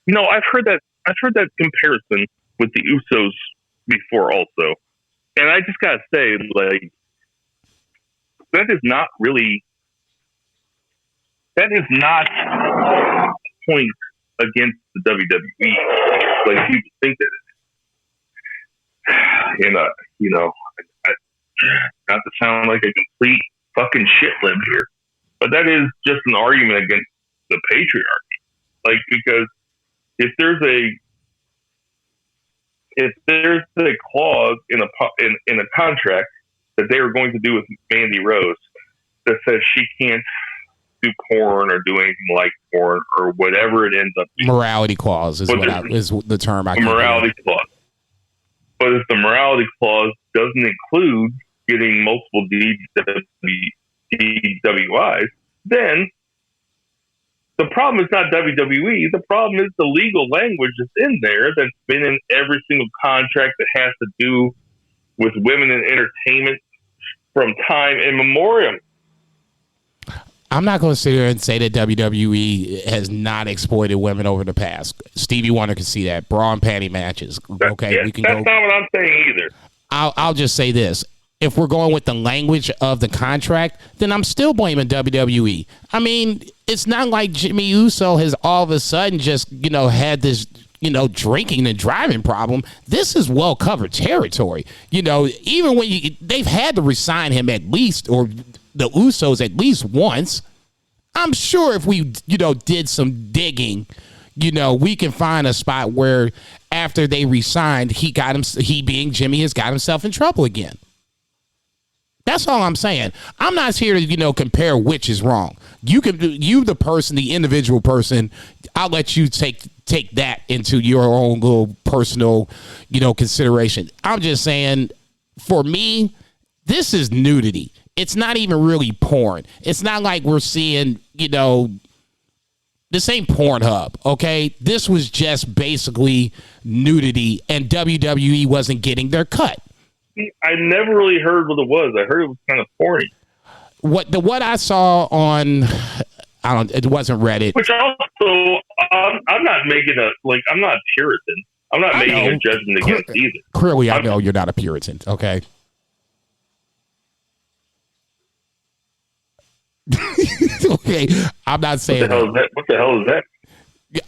You know, I've heard that comparison with the Usos before also. And I just gotta say, like, that is not a point against the WWE like people think that it is. You know, not to sound like a complete fucking shitlib here, but that is just an argument against the patriarchy. Like, because if there's a clause in a contract that they were going to do with Mandy Rose that says she can't do porn or do anything like porn or whatever it ends up being. Morality clause is the term I morality clause. But if the morality clause doesn't include getting multiple DWIs, then the problem is not WWE. The problem is the legal language that's in there that's been in every single contract that has to do with women in entertainment from time immemorial. I'm not going to sit here and say that WWE has not exploited women over the past. Stevie Wonder can see that. Bra and panty matches. Okay, we can that's not what I'm saying either. I'll just say this. If we're going with the language of the contract, then I'm still blaming WWE. I mean, it's not like Jimmy Uso has all of a sudden just, had this, drinking and driving problem. This is well-covered territory. Even when they've had to resign him at least, or the Usos at least once. I'm sure if we, did some digging, we can find a spot where after they resigned, he being Jimmy has got himself in trouble again. That's all I'm saying. I'm not here to, compare which is wrong. The person, the individual person, I'll let you take that into your own little personal, consideration. I'm just saying, for me, this is nudity. It's not even really porn. It's not like we're seeing, this ain't Pornhub, okay? This was just basically nudity, and WWE wasn't getting their cut. I never really heard what it was. I heard it was kind of corny. What I saw on, it wasn't Reddit. Which also, I'm not making I'm not Puritan. I'm not making a judgment against either. Clearly, I know you're not a Puritan, okay? Okay, I'm not saying what the hell is that?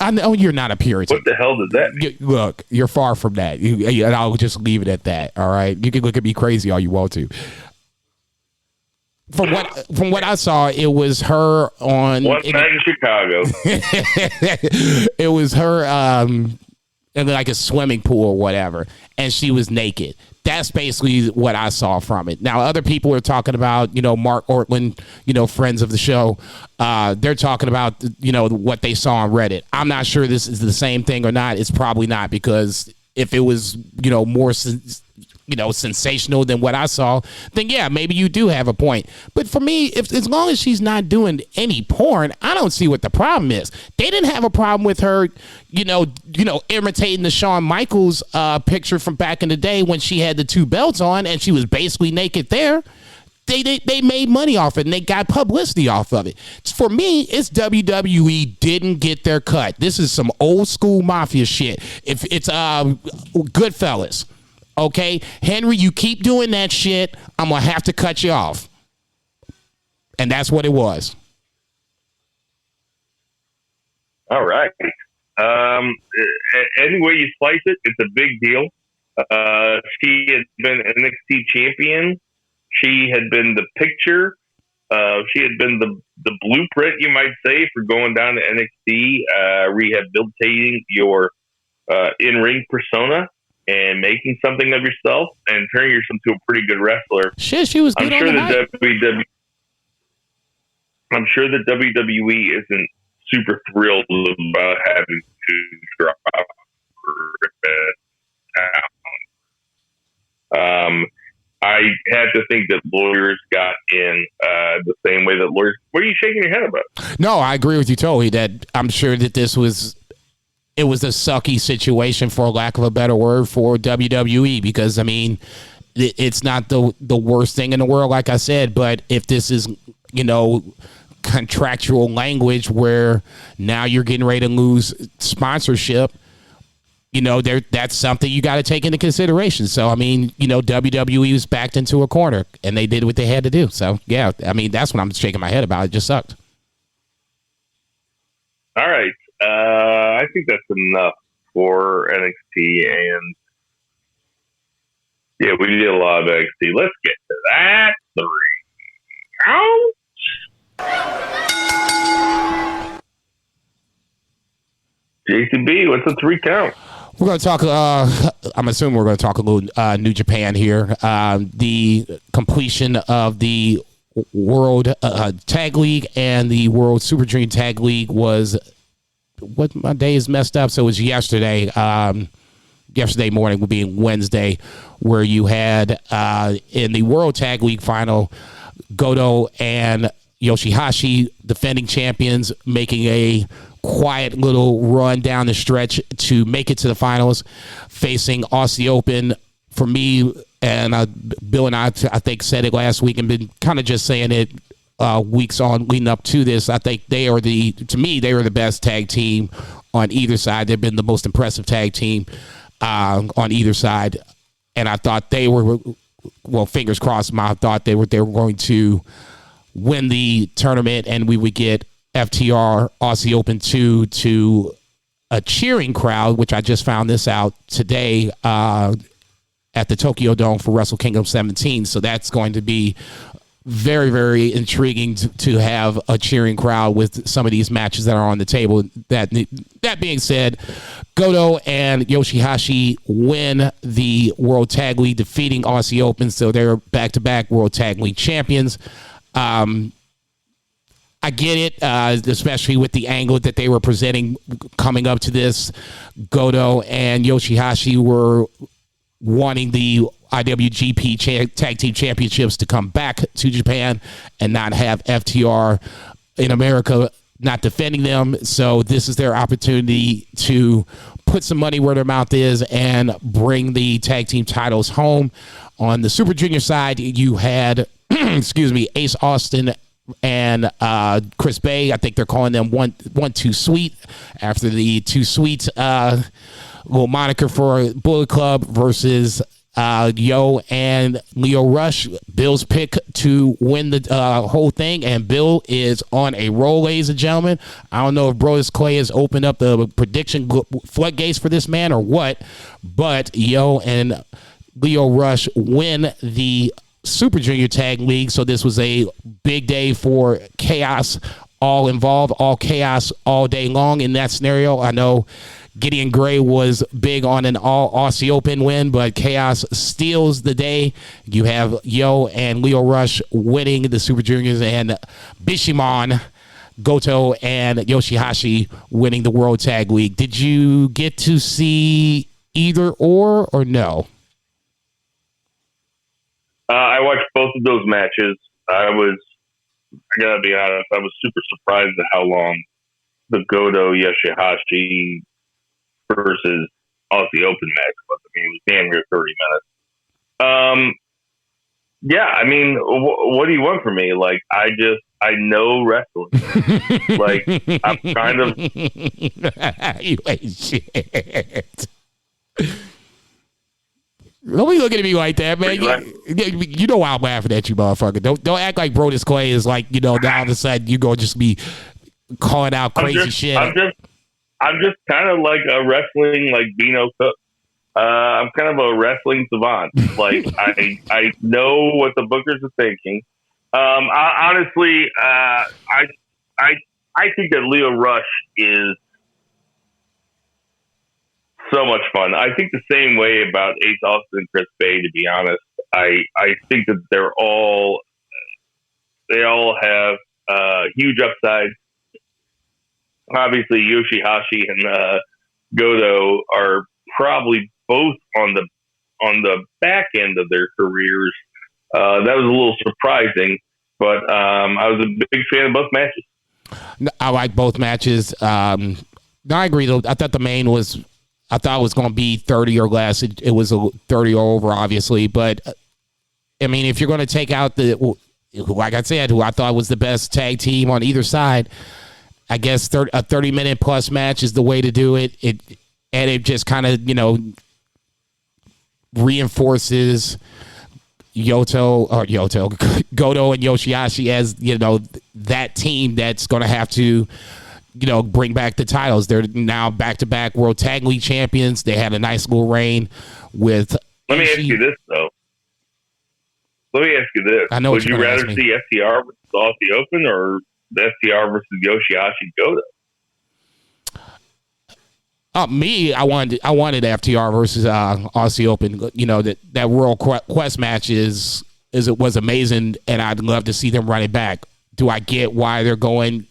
I know you're not a Puritan. What the hell does that mean? Look, you're far from that. And I'll just leave it at that. All right, you can look at me crazy all you want to. From what I saw, it was her on. What's that in Chicago? It was her in like a swimming pool or whatever, and she was naked. That's basically what I saw from it. Now, other people are talking about, Mark Ortland, friends of the show. They're talking about, what they saw on Reddit. I'm not sure this is the same thing or not. It's probably not, because if it was, more sensational than what I saw, then yeah, maybe you do have a point. But for me, as long as she's not doing any porn, I don't see what the problem is. They didn't have a problem with her, imitating the Shawn Michaels picture from back in the day when she had the two belts on and she was basically naked there. They made money off it and they got publicity off of it. For me, it's WWE didn't get their cut. This is some old school mafia shit. If it's Goodfellas. Okay, Henry, you keep doing that shit, I'm going to have to cut you off. And that's what it was. All right. Any way you slice it, it's a big deal. She had been NXT champion. She had been the picture. She had been the blueprint, you might say, for going down to NXT, rehabilitating your in-ring persona and making something of yourself and turning yourself into a pretty good wrestler. Shit, she was good. I'm sure that WWE isn't super thrilled about having to drop her. I had to think that lawyers got in the same way that lawyers. What are you shaking your head about? No, I agree with you totally. That I'm sure that it was a sucky situation, for lack of a better word, for WWE, because, I mean, it's not the worst thing in the world, like I said, but if this is, contractual language where now you're getting ready to lose sponsorship, that's something you got to take into consideration. So, I mean, WWE was backed into a corner and they did what they had to do. So, yeah, I mean, that's what I'm shaking my head about. It just sucked. All right. I think that's enough for NXT, and yeah, we did a lot of NXT. Let's get to that 3 count. JCB, what's a 3 count? We're going to talk, I'm assuming we're going to talk a little New Japan here. The completion of the World Tag League and the World Super Junior Tag League was, what, my day is messed up, so it was yesterday. Yesterday morning would be Wednesday, where you had in the World Tag League final, Goto and Yoshihashi, defending champions, making a quiet little run down the stretch to make it to the finals, facing Aussie Open. For me, and Bill and I think said it last week and been kind of just saying it weeks on leading up to this. I think they are to me, they were the best tag team on either side. They've been the most impressive tag team on either side. And I thought they were, well, fingers crossed, I thought they were going to win the tournament and we would get FTR Aussie Open 2 to a cheering crowd, which I just found this out today at the Tokyo Dome for Wrestle Kingdom 17. So that's going to be very, very intriguing to have a cheering crowd with some of these matches that are on the table. That being said, Goto and Yoshihashi win the World Tag League, defeating Aussie Open, so they're back-to-back World Tag League champions. I get it, especially with the angle that they were presenting coming up to this. Goto and Yoshihashi were wanting the IWGP Tag Team Championships to come back to Japan and not have FTR in America not defending them. So this is their opportunity to put some money where their mouth is and bring the tag team titles home. On the Super Junior side, you had, Ace Austin and Chris Bay. I think they're calling them one Too Sweet after the Too Sweet little moniker for Bullet Club versus Yo and Leo Rush. Bill's pick to win the whole thing, and Bill is on a roll, ladies and gentlemen. I don't know if Brodus Clay has opened up the prediction floodgates for this man or what, but Yo and Leo Rush win the Super Junior Tag League. So this was a big day for Chaos, all involved, all Chaos all day long in that scenario. I know Gideon Gray was big on an all Aussie Open win, but Chaos steals the day. You have Yo and Leo Rush winning the Super Juniors, and Bishamon, Goto, and Yoshihashi winning the World Tag League. Did you get to see either or no? I watched both of those matches. I gotta be honest, I was super surprised at how long the Goto Yoshihashi versus Aussie Open match was. I mean, it was damn near 30 minutes. Yeah, I mean, what do you want from me? Like, I know wrestling. Like, I'm kind of... You ain't shit. Don't be looking at me like that, man. You know why I'm laughing at you, motherfucker. Don't act like Brodus Clay is like, now all of a sudden you gonna just be calling out crazy shit. I'm just kind of like a wrestling, like Bino Cook. I'm kind of a wrestling savant. Like I know what the bookers are thinking. Honestly, I think that Leo Rush is so much fun. I think the same way about Ace Austin and Chris Bay, to be honest. I think that they all have huge upside. Obviously, Yoshihashi and Goto are probably both on the back end of their careers. That was a little surprising, but I was a big fan of both matches. I like both matches. I agree, though. I thought the main was... I thought it was going to be 30 or less. It was a 30 or over, obviously. But, I mean, if you're going to take out like I said, who I thought was the best tag team on either side, I guess a 30-minute plus match is the way to do it. It just kind of, reinforces Goto and Yoshihashi as, that team that's going to have to, bring back the titles. They're now back-to-back World Tag League champions. They had a nice little reign with... Let me ask you this, though. I know. Would you rather see FTR versus Aussie Open or the FTR versus Yoshihashi Goto? Me, I wanted FTR versus Aussie Open. That World Quest match was amazing, and I'd love to see them run it back. Do I get why they're going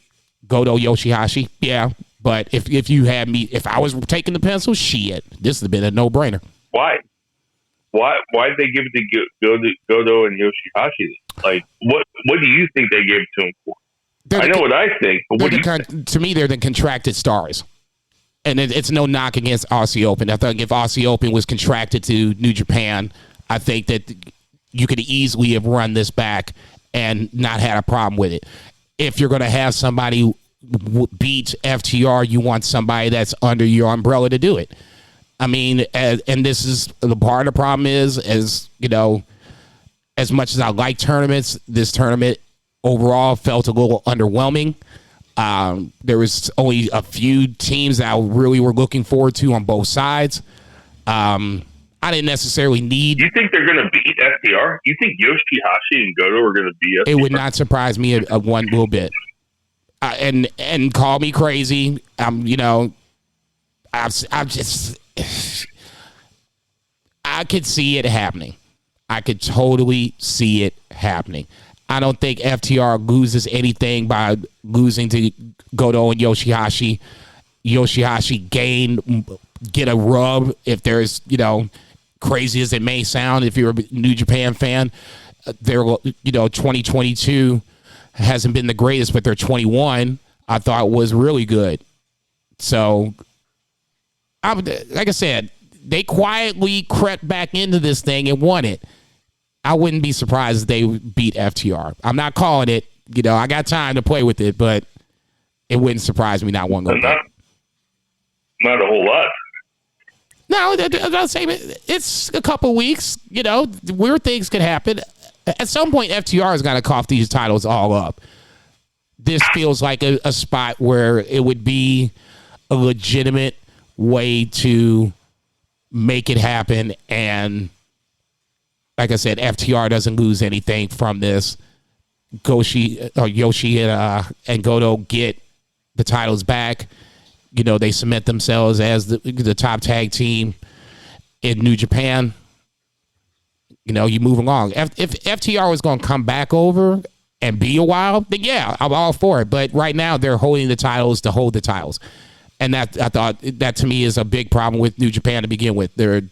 Goto Yoshihashi? Yeah, but if you had me, if I was taking the pencil, shit, this would have been a no-brainer. Why did they give it to Goto and Yoshihashi? Like, what do you think they gave it to him for? I know what I think, but what do you think? To me, they're the contracted stars. And it's no knock against Aussie Open. I think if Aussie Open was contracted to New Japan, I think that you could easily have run this back and not had a problem with it. If you're going to have somebody beat FTR, you want somebody that's under your umbrella to do it. I mean, and this is the part of the problem is, as you know, as much as I like tournaments, this tournament overall felt a little underwhelming. There was only a few teams that I really were looking forward to on both sides. I didn't necessarily need. You think they're going to beat FTR? You think Yoshihashi and Goto are going to beat FTR? It would not surprise me a one little bit. And call me crazy. You know, I'm just. I could see it happening. I could totally see it happening. I don't think FTR loses anything by losing to Goto and Yoshihashi. Yoshihashi get a rub if there's, you know, crazy as it may sound, if you're a New Japan fan. They're, you know, 2022 hasn't been the greatest, but their 21 I thought was really good. So, like I said, they quietly crept back into this thing and won it. I wouldn't be surprised if they beat FTR. I'm not calling it. You know, I got time to play with it, but it wouldn't surprise me not one go back. Not a whole lot. No, I'll say it's a couple weeks. You know, weird things can happen. At some point, FTR is going to cough these titles all up. This feels like a spot where it would be a legitimate way to make it happen. And like I said, FTR doesn't lose anything from this. Yoshi and Goto get the titles back. You know, they cement themselves as the top tag team in New Japan. You know, you move along. If FTR was going to come back over and be a while, then yeah, I'm all for it. But right now, they're holding the titles to hold the titles. And that, I thought, that to me is a big problem with New Japan to begin with. Their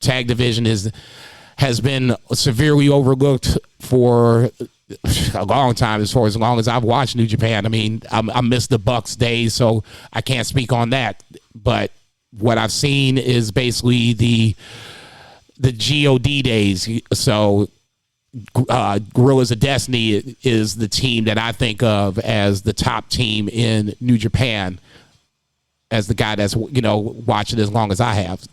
tag division has been severely overlooked for a long time, as long as I've watched New Japan. I mean, I missed the Bucks days, so I can't speak on that. But what I've seen is basically the GOD days. So Guerrillas of Destiny is the team that I think of as the top team in New Japan, as the guy that's, you know, watching as long as I have.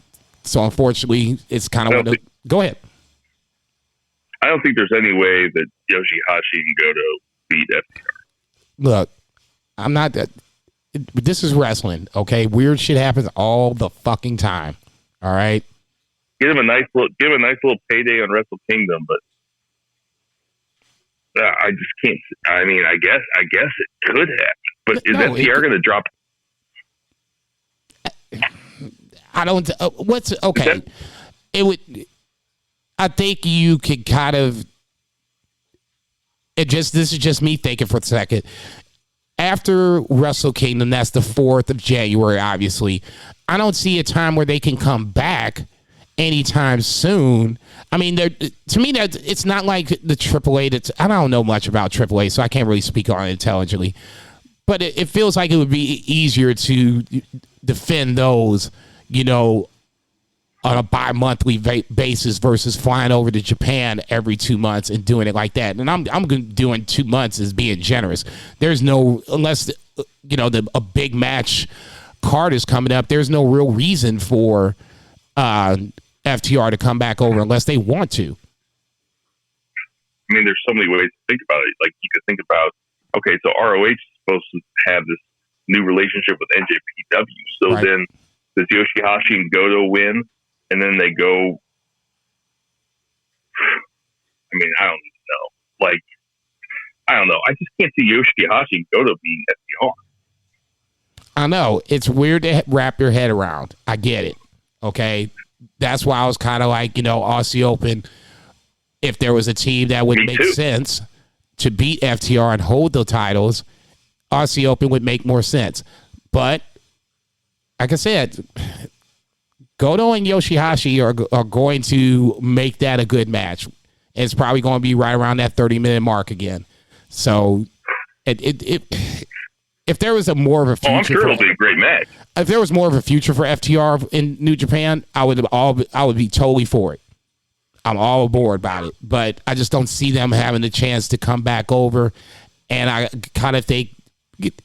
So unfortunately, it's kind of go ahead. I don't think there's any way that Yoshihashi and Goto beat FTR. Look, I'm not that. This is wrestling, okay? Weird shit happens all the fucking time. All right. Give him a nice little payday on Wrestle Kingdom, but I just can't. I mean, I guess it could happen, but is FTR going to drop? I don't. What's okay? It would. I think you could kind of. This is just me thinking for a second. After Wrestle Kingdom, that's the 4th of January, obviously. I don't see a time where they can come back anytime soon. I mean, to me, that it's not like the AAA. I don't know much about AAA, so I can't really speak on it intelligently. But it feels like it would be easier to defend those, you know, on a bi-monthly basis versus flying over to Japan every 2 months and doing it like that. And I'm doing 2 months as being generous. There's no, unless, you know, a big match card is coming up, there's no real reason for FTR to come back over unless they want to. I mean, there's so many ways to think about it. Like, you could think about, okay, so ROH is supposed to have this new relationship with NJPW. So right. Then does Yoshihashi and Goto win? And then they go, I mean, I don't know. Like, I don't know. I just can't see Yoshihashi and Goto being FTR. I know. It's weird to wrap your head around. I get it. Okay? That's why I was kind of like, you know, Aussie Open, if there was a team that would make sense to beat FTR and hold the titles, Aussie Open would make more sense. But, like I said, Goto and Yoshihashi are going to make that a good match. It's probably going to be right around that 30-minute mark again. So, if there was more of a future, I'm sure it'll be a great match. If there was more of a future for FTR in New Japan, I would be totally for it. I'm all aboard about it. But I just don't see them having the chance to come back over. And I kind of think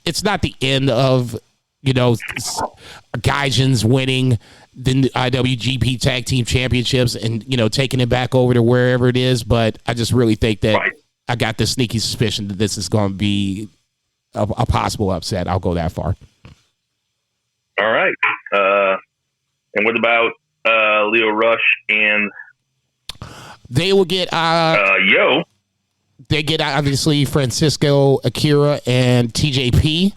it's not the end of, Gaijins winning the IWGP Tag Team Championships and, taking it back over to wherever it is. But I just really think that I got the sneaky suspicion that this is going to be a possible upset. I'll go that far. All right. And what about Leo Rush and they will get Yo? They get obviously Francisco Akira and TJP.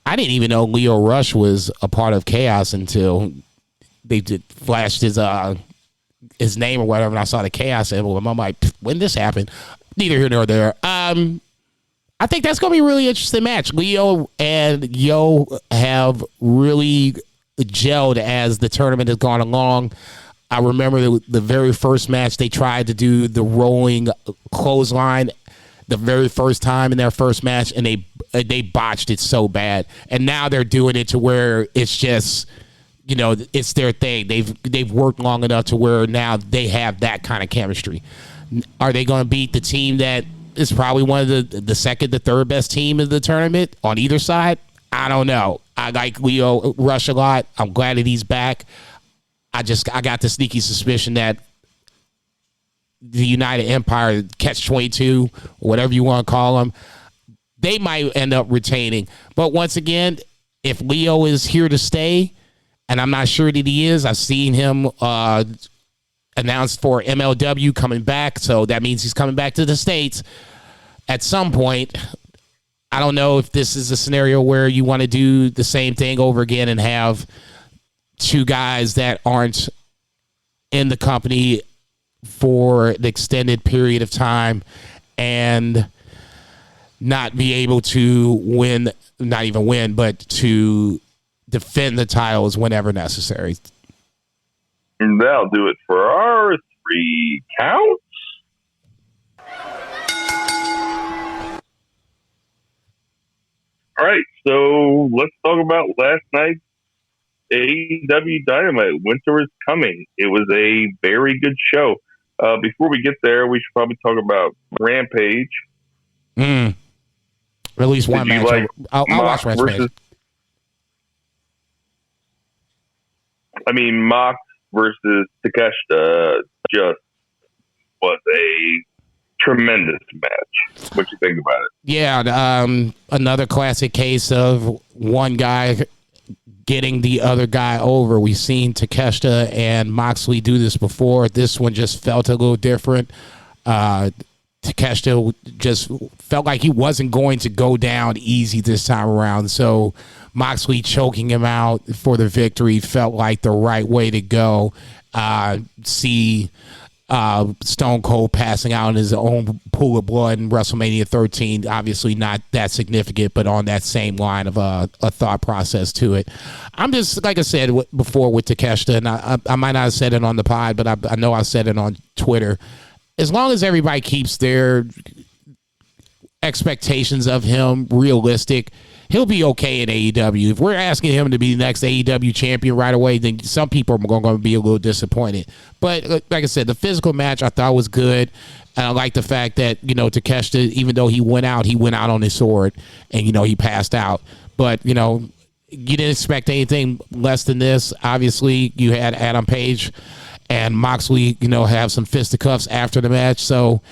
I didn't even know Leo Rush was a part of Chaos until they flashed his name or whatever, and I saw the Chaos emblem. I'm like, when this happened? Neither here nor there. I think that's going to be a really interesting match. Leo and Yo have really gelled as the tournament has gone along. I remember the very first match they tried to do the rolling clothesline the very first time in their first match, and they botched it so bad. And now they're doing it to where it's just, it's their thing. They've worked long enough to where now they have that kind of chemistry. Are they going to beat the team that is probably one of the second, the third best team in the tournament on either side? I don't know. I like Leo Rush a lot. I'm glad that he's back. I got the sneaky suspicion that the United Empire, Catch-22, whatever you want to call them, they might end up retaining. But once again, if Leo is here to stay, and I'm not sure that he is, I've seen him announced for MLW coming back, so that means he's coming back to the States at some point. I don't know if this is a scenario where you want to do the same thing over again and have two guys that aren't in the company for an extended period of time and not be able to win, not even win, but to defend the titles whenever necessary. And that'll do it for our 3 counts. All right, so let's talk about last night's AEW Dynamite. Winter is coming. It was a very good show. Before we get there, we should probably talk about Rampage. At least one match. Like I'll watch Rampage. Mox versus Takeshita just was a tremendous match. What you think about it? Yeah, another classic case of one guy getting the other guy over. We've seen Takeshita and Moxley do this before. This one just felt a little different. Takeshita just felt like he wasn't going to go down easy this time around. So Moxley choking him out for the victory felt like the right way to go. See Stone Cold passing out in his own pool of blood in WrestleMania 13, obviously not that significant, but on that same line of a thought process to it. I'm just, like I said before with Takeshita, and I might not have said it on the pod, but I know I said it on Twitter. As long as everybody keeps their expectations of him realistic, he'll be okay in AEW. If we're asking him to be the next AEW champion right away, then some people are going to be a little disappointed. But like I said, the physical match I thought was good. And I like the fact that, Takeshita, even though he went out on his sword and, he passed out. But, you didn't expect anything less than this. Obviously, you had Adam Page and Moxley, have some fisticuffs after the match. So,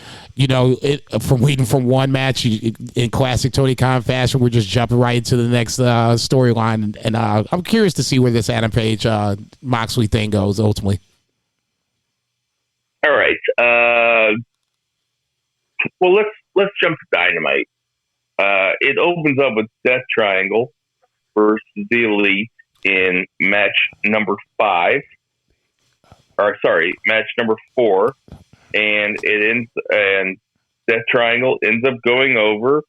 from one match in classic Tony Khan fashion, we're just jumping right into the next storyline. And I'm curious to see where this Adam Page Moxley thing goes ultimately. All right. Well, let's jump to Dynamite. It opens up with Death Triangle versus the Elite in match number 5. Match number 4, and Death Triangle ends up going over.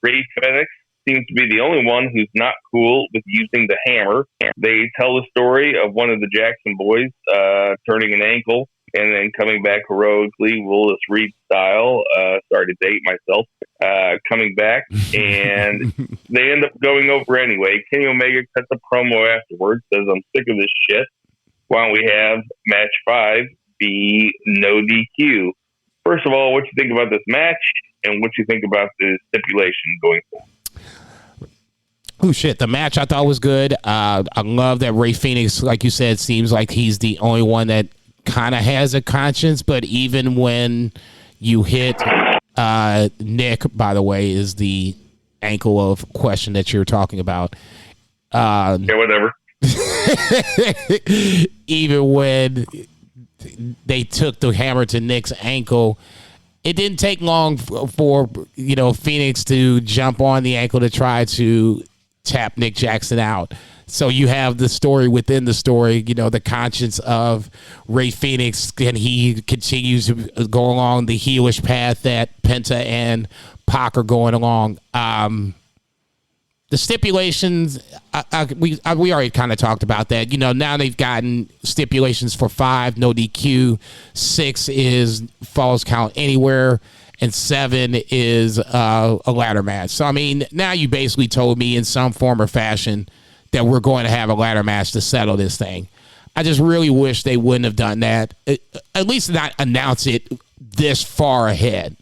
Ray Fenix seems to be the only one who's not cool with using the hammer. They tell the story of one of the Jackson boys turning an ankle and then coming back heroically, Willis Reed style. Sorry to date myself. Coming back, and they end up going over anyway. Kenny Omega cuts a promo afterwards, says, "I'm sick of this shit. Why don't we have match 5 be no DQ?" First of all, what you think about this match, and what you think about the stipulation going forward? Oh, shit. The match I thought was good. I love that Rey Fenix, like you said, seems like he's the only one that kind of has a conscience. But even when you hit Nick, by the way, is the ankle of question that you're talking about. Yeah, whatever. Even when they took the hammer to Nick's ankle, it didn't take long for Phoenix to jump on the ankle to try to tap Nick Jackson out. So you have the story within the story, the conscience of Rey Fenix, and he continues to go along the heelish path that Penta and Pac are going along. The stipulations, we already kind of talked about that. Now they've gotten stipulations for 5, no DQ, 6 is falls count anywhere, and 7 is a ladder match. So, I mean, now you basically told me in some form or fashion that we're going to have a ladder match to settle this thing. I just really wish they wouldn't have done that. At least not announce it this far ahead.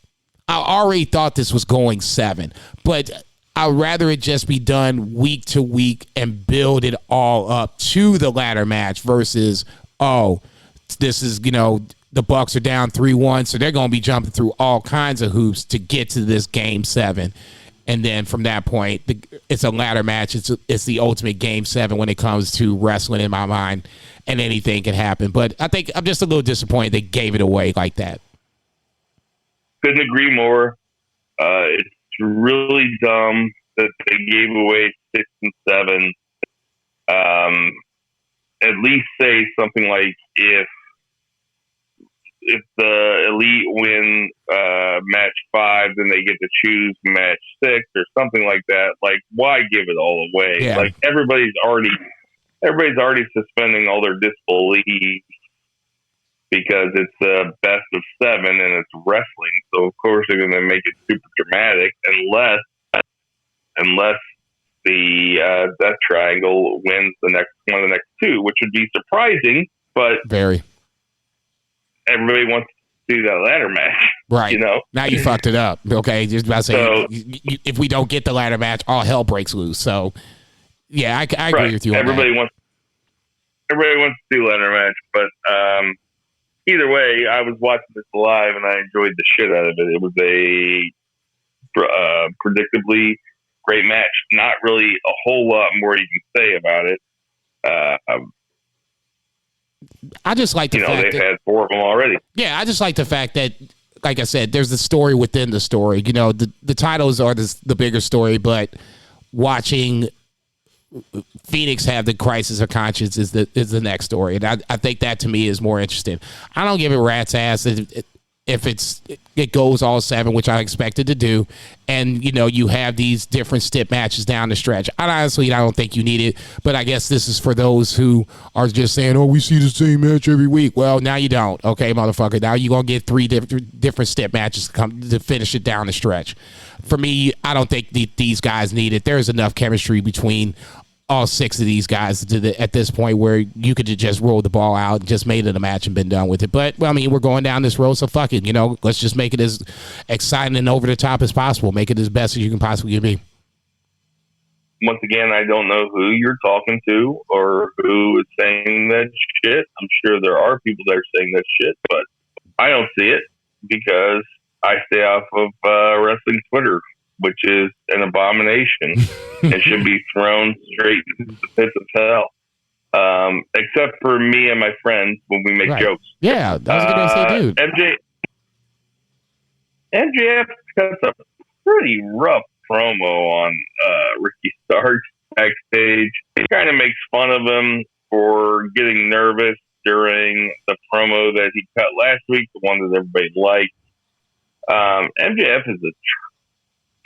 I already thought this was going 7, but I'd rather it just be done week to week and build it all up to the ladder match versus, this is, the Bucks are down 3-1, so they're going to be jumping through all kinds of hoops to get to this Game 7. And then from that point, it's a ladder match. It's the ultimate Game 7 when it comes to wrestling in my mind, and anything can happen. But I think I'm just a little disappointed they gave it away like that. Couldn't agree more. It's really dumb that they gave away 6 and 7. At least say something like, if the Elite win match 5, then they get to choose match 6 or something like that. Like, why give it all away? Yeah. Like, everybody's already suspending all their disbelief because it's the best of 7 and it's wrestling. So of course they're going to make it super dramatic unless the Death Triangle wins one of the next 2, which would be surprising, but very. Everybody wants to do that ladder match. Right. Now you fucked it up. Okay. Just about to say, if we don't get the ladder match, all hell breaks loose. So, yeah, I agree with you on everybody that. wants to do ladder match, but either way, I was watching this live and I enjoyed the shit out of it. It was a predictably great match. Not really a whole lot more you can say about it. I just like the fact they've had 4 of them already. Yeah, I just like the fact that, like I said, there's the story within the story. The titles are the bigger story, but watching Phoenix have the crisis of conscience is the next story, and I think that to me is more interesting. I don't give a rat's ass if it goes all 7, which I expected to do, and you have these different stip matches down the stretch. I don't think you need it, but I guess this is for those who are just saying, "Oh, we see the same match every week." Well, now you don't, okay, motherfucker. Now you're gonna get 3 different stip matches to finish it down the stretch. For me, I don't think these guys need it. There's enough chemistry between all 6 of these guys at this point where you could just roll the ball out and just made it a match and been done with it. But, well, I mean, we're going down this road, so fuck it. Let's just make it as exciting and over the top as possible. Make it as best as you can possibly be. Once again, I don't know who you're talking to or who is saying that shit. I'm sure there are people that are saying that shit, but I don't see it because I stay off of wrestling Twitter, which is an abomination and should be thrown straight into the pits of hell. Except for me and my friends when we make jokes. Yeah, that was going to say, dude. MJF cuts a pretty rough promo on Ricky Starks backstage. He kind of makes fun of him for getting nervous during the promo that he cut last week, the one that everybody liked. MJF is a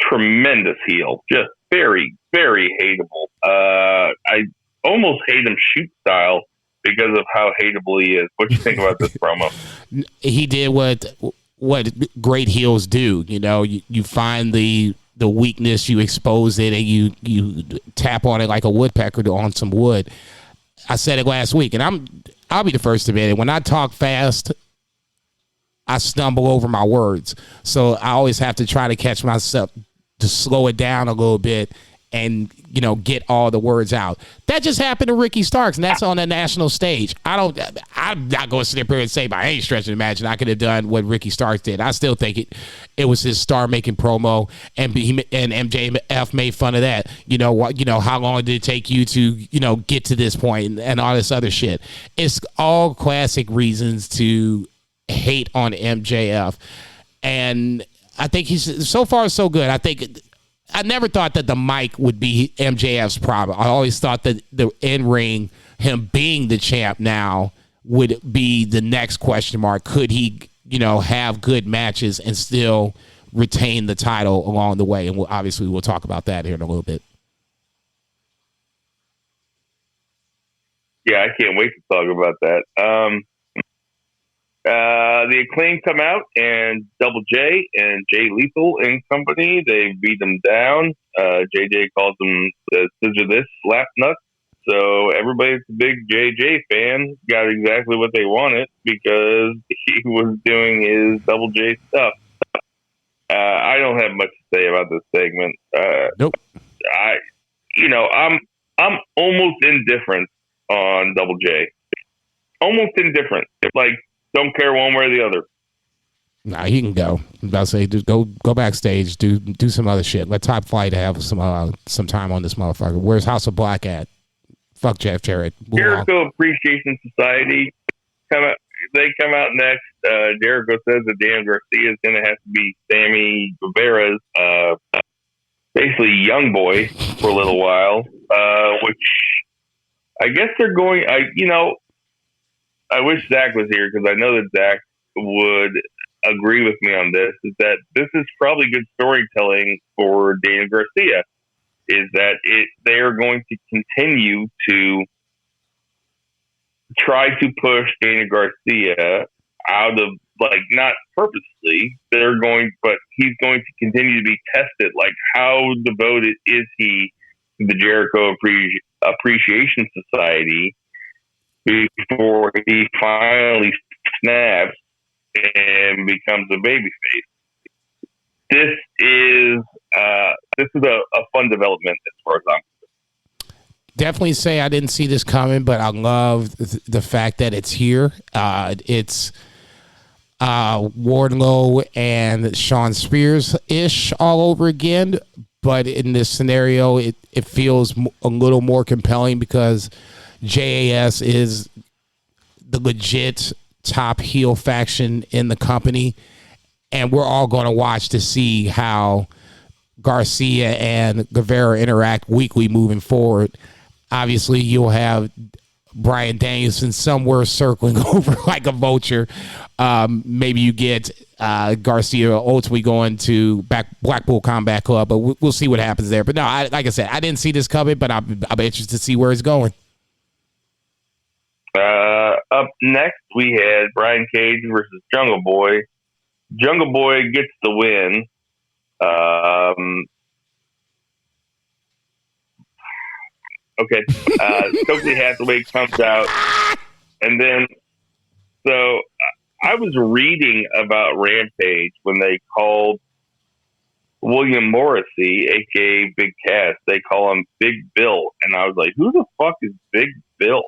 tremendous heel, just very, very hateable. I almost hate him shoot style because of how hateable he is. What do you think about this promo? He did what great heels do. You know, you find the weakness, you expose it, and you tap on it like a woodpecker on some wood. I said it last week, and I'll be the first to admit it. When I talk fast, I stumble over my words. So I always have to try to catch myself to slow it down a little bit and, you know, get all the words out. That just happened to Ricky Starks, and that's on the national stage. I'm not going to sit there and say by any stretch of the imagination I could have done what Ricky Starks did. I still think it was his star-making promo, and MJF made fun of that. You know, how long did it take you to, you know, get to this point and all this other shit. It's all classic reasons to hate on MJF, and I think he's so far so good. I never thought that the mic would be MJF's problem. I always thought that the in-ring, him being the champ now, would be the next question mark. Could he, you know, have good matches and still retain the title along the way? And we'll talk about that here in a little bit. Yeah, I can't wait to talk about that. The Acclaim come out, and Double J and Jay Lethal and company, they beat them down. JJ calls them the Scissor This slap nuts. So everybody's a big JJ fan, got exactly what they wanted because he was doing his Double J stuff. I don't have much to say about this segment. Nope. I'm almost indifferent on Double J. Almost indifferent. Like, don't care one way or the other. Nah, he can go. I was about to say, just go backstage, do some other shit. Let Top Flight have some time on this motherfucker. Where's House of Black at? Fuck Jeff Jarrett. Jericho Appreciation Society they come out next. Jericho says that Dan Garcia is going to have to be Sammy Guevara's basically young boy for a little while, which I guess they're going. I wish Zach was here because I know that Zach would agree with me on this. Is that this is probably good storytelling for Dan Garcia? Is that they are going to continue to try to push Daniel Garcia out of, like, not purposely, but he's going to continue to be tested. Like, how devoted is he to the Jericho Appreciation Society before he finally snaps and becomes a babyface? This is a fun development as far as I'm concerned. Definitely say I didn't see this coming, but I love the fact that it's here. It's Wardlow and Sean Spears-ish all over again, but in this scenario, it feels a little more compelling because JAS is the legit top heel faction in the company, and we're all going to watch to see how Garcia and Guevara interact weekly moving forward. Obviously, you'll have Bryan Danielson somewhere circling over like a vulture. Maybe you get Garcia ultimately going to Blackpool Combat Club, but we'll see what happens there. But no, like I said, I didn't see this coming, but I'm interested to see where it's going. Up next, we had Brian Cage versus Jungle Boy. Jungle Boy gets the win. Okay. Stokely Hathaway comes out. And then, so I was reading about Rampage when they called William Morrissey, a.k.a. Big Cass. They call him Big Bill. And I was like, who the fuck is Big Bill?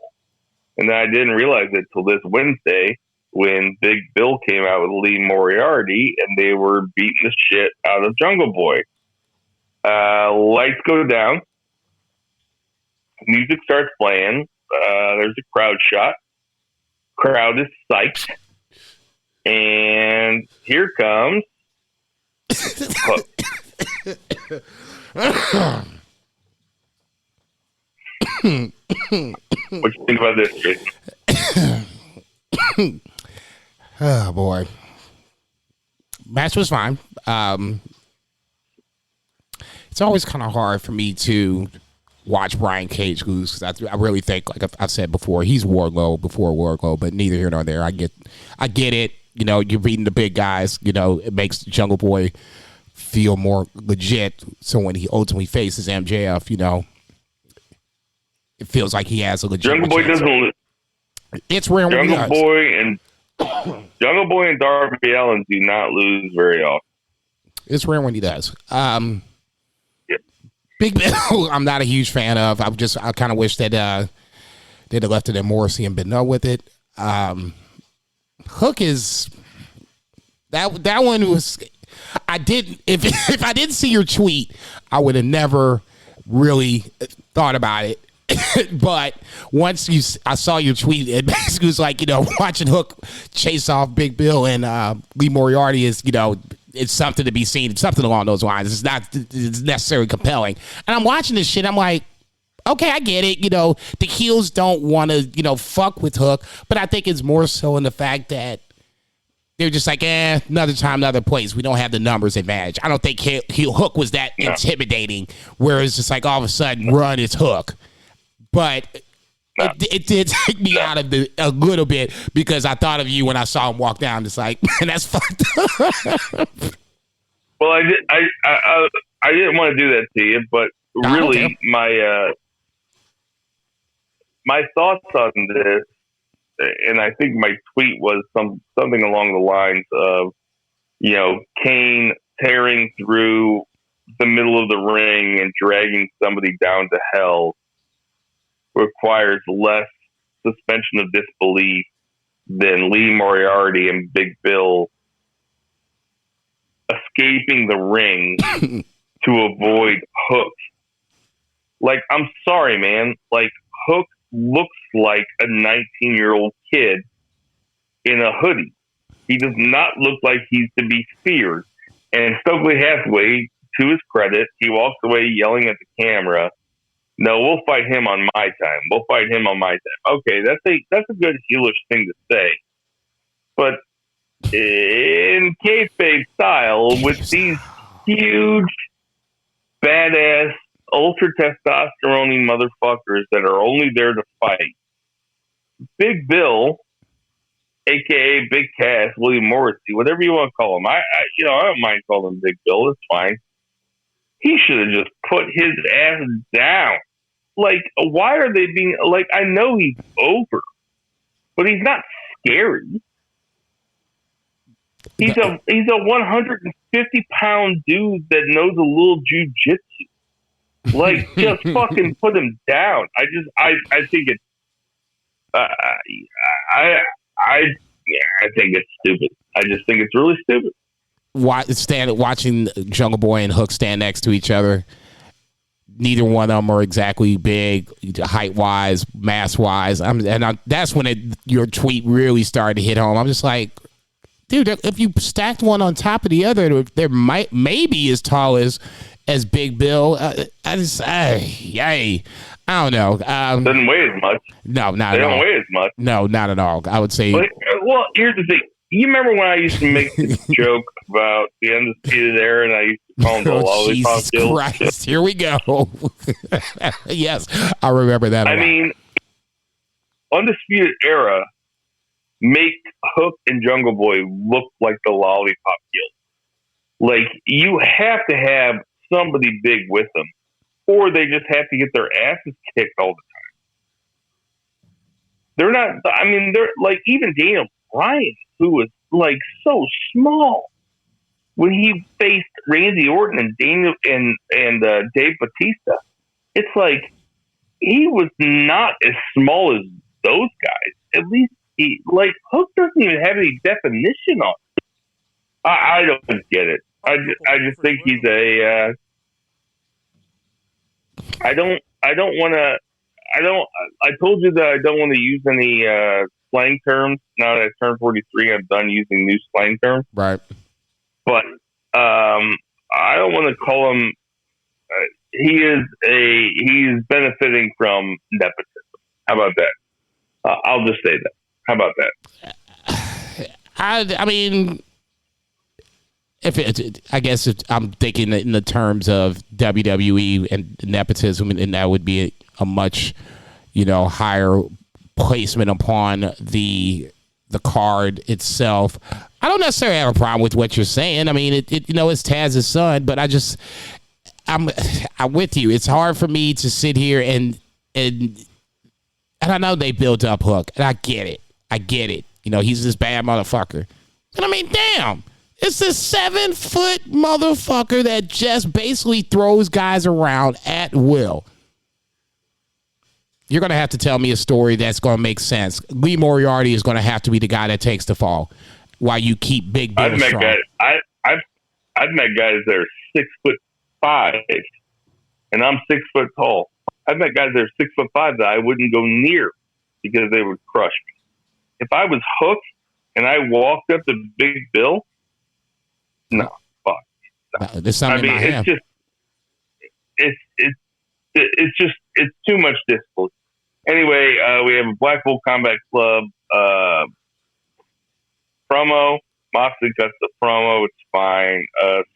And then I didn't realize it till this Wednesday when Big Bill came out with Lee Moriarty and they were beating the shit out of Jungle Boy. Lights go down. Music starts playing. There's a crowd shot. Crowd is psyched. And here comes... What you think about this, Jason? Oh, boy. Match was fine. It's always kind of hard for me to watch Brian Cage lose. I really think, like I've said before, he's Wardlow before Wardlow, but neither here nor there. I get it. You know, you're beating the big guys. You know, it makes Jungle Boy feel more legit. So when he ultimately faces MJF, you know, it feels like he has a legit. Jungle Boy doesn't. It's rare. Jungle Boy and Darby Allin do not lose very often. It's rare when he does. Big Bill, I'm not a huge fan of. I kind of wish that they'd have left it in Morrissey and been done with it. Hook is that one was. I didn't. If I didn't see your tweet, I would have never really thought about it. But once I saw your tweet, it basically was like, you know, watching Hook chase off Big Bill and Lee Moriarty is, you know, it's something to be seen. It's something along those lines. It's necessarily compelling. And I'm watching this shit. I'm like, okay, I get it. You know, the heels don't want to, you know, fuck with Hook. But I think it's more so in the fact that they're just like, another time, another place. We don't have the numbers advantage. I don't think Hook was that intimidating, where it's just like all of a sudden, run, it's Hook. But it did take me out of a little bit because I thought of you when I saw him walk down. It's like, man, that's fucked up. Well, I didn't want to do that to you, but really, my thoughts on this, and I think my tweet was something along the lines of, you know, Kane tearing through the middle of the ring and dragging somebody down to hell requires less suspension of disbelief than Lee Moriarty and Big Bill escaping the ring to avoid Hook. Like, I'm sorry, man. Like, Hook looks like a 19-year-old kid in a hoodie. He does not look like he's to be feared. And Stokely Hathaway, to his credit, he walks away yelling at the camera, "No, we'll fight him on my time. We'll fight him on my time." Okay, that's a good heelish thing to say. But in kayfabe style, with these huge, badass, ultra testosterone motherfuckers that are only there to fight, Big Bill, aka Big Cass, William Morrissey, whatever you want to call him, I don't mind calling him Big Bill. It's fine. He should have just put his ass down. Like, why are they being like? I know he's over, but he's not scary. He's a 150-pound dude that knows a little jujitsu. Like, just fucking put him down. I think it's I think it's stupid. I just think it's really stupid. Watching Jungle Boy and Hook stand next to each other. Neither one of them are exactly big, height-wise, mass-wise. That's when your tweet really started to hit home. I'm just like, dude, if you stacked one on top of the other, they're maybe as tall as Big Bill. I don't know. Doesn't weigh as much. No, not they at all. They don't weigh as much. No, not at all. I would say. Well, here's the thing. You remember when I used to make this joke about the Undisputed Era, and I used to call them the Lollipop Jesus Christ, here we go. Yes, I remember that. I mean, Undisputed Era make Hook and Jungle Boy look like the Lollipop Guild. Like, you have to have somebody big with them, or they just have to get their asses kicked all the time. They're not. I mean, they're like, even Daniel Bryan, who was like so small when he faced Randy Orton and Dave Bautista. It's like he was not as small as those guys. At least Hook doesn't even have any definition on it. I don't get it. I just think he's a. I told you that I don't want to use any slang terms. Now that I turned 43, I'm done using new slang terms. Right. But I don't want to call him. He's benefiting from nepotism. How about that? I'll just say that. How about that? I mean, I guess I'm thinking in the terms of WWE and nepotism, and that would be a much, higher placement upon the card itself. I don't necessarily have a problem with what you're saying. I mean, it's Taz's son, but I'm with you. It's hard for me to sit here and I know they built up Hook, and I get it. He's this bad motherfucker. But I mean, damn, it's a 7-foot motherfucker that just basically throws guys around at will. You're going to have to tell me a story that's going to make sense. Lee Moriarty is going to have to be the guy that takes the fall while you keep Big Bill strong. I've met guys that are 6'5", and I'm 6 foot tall. I've met guys that are 6'5" that I wouldn't go near because they would crush me. If I was Hook and I walked up to Big Bill, no, fuck. No. There's something in my hand. It's too much discipline. Anyway, we have a Blackpool Combat Club promo. Moxley cuts the promo. It's fine.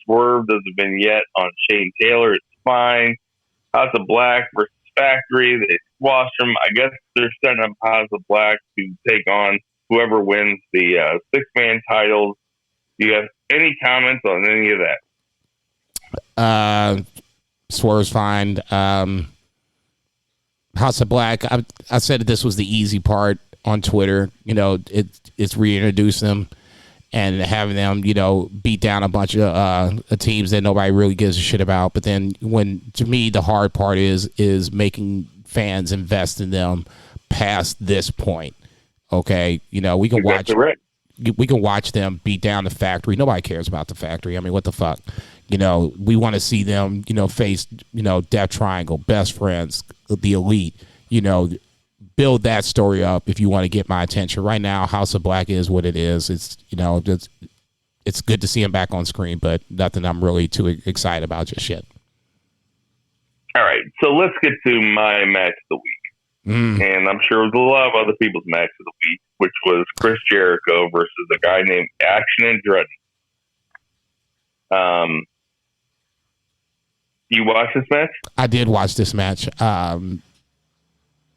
Swerve does a vignette on Shane Taylor. It's fine. House of Black versus Factory. They squash them. I guess they're setting up House of Black to take on whoever wins the 6-man titles. Do you have any comments on any of that? Swerve's fine. House of Black, I said that this was the easy part on Twitter. It's reintroducing them and having them, beat down a bunch of teams that nobody really gives a shit about. But then to me, the hard part is making fans invest in them past this point. Okay. We can watch. Right. We can watch them beat down the Factory. Nobody cares about the Factory. I mean, what the fuck? We want to see them, face, Death Triangle, Best Friends, the Elite, build that story up if you want to get my attention. Right now, House of Black is what it is. It's, it's good to see him back on screen, but nothing I'm really too excited about just yet. All right. So let's get to my match of the week. And I'm sure it was a lot of other people's match of the week, which was Chris Jericho versus a guy named Action Andretti. You watched this match? I did watch this match. Was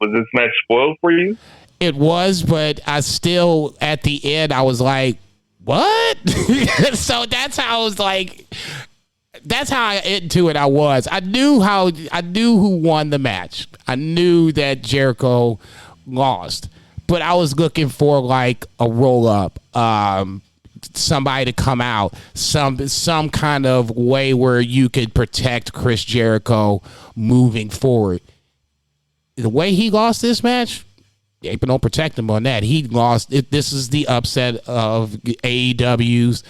this match spoiled for you? It was, but I still, at the end, I was like, what? So that's how I was like, that's how into it I was. I knew who won the match. I knew that Jericho lost, but I was looking for like a roll up, somebody to come out, some kind of way where you could protect Chris Jericho moving forward. The way he lost this match, yeah, but don't protect him on that. He lost it. This is the upset of AEW's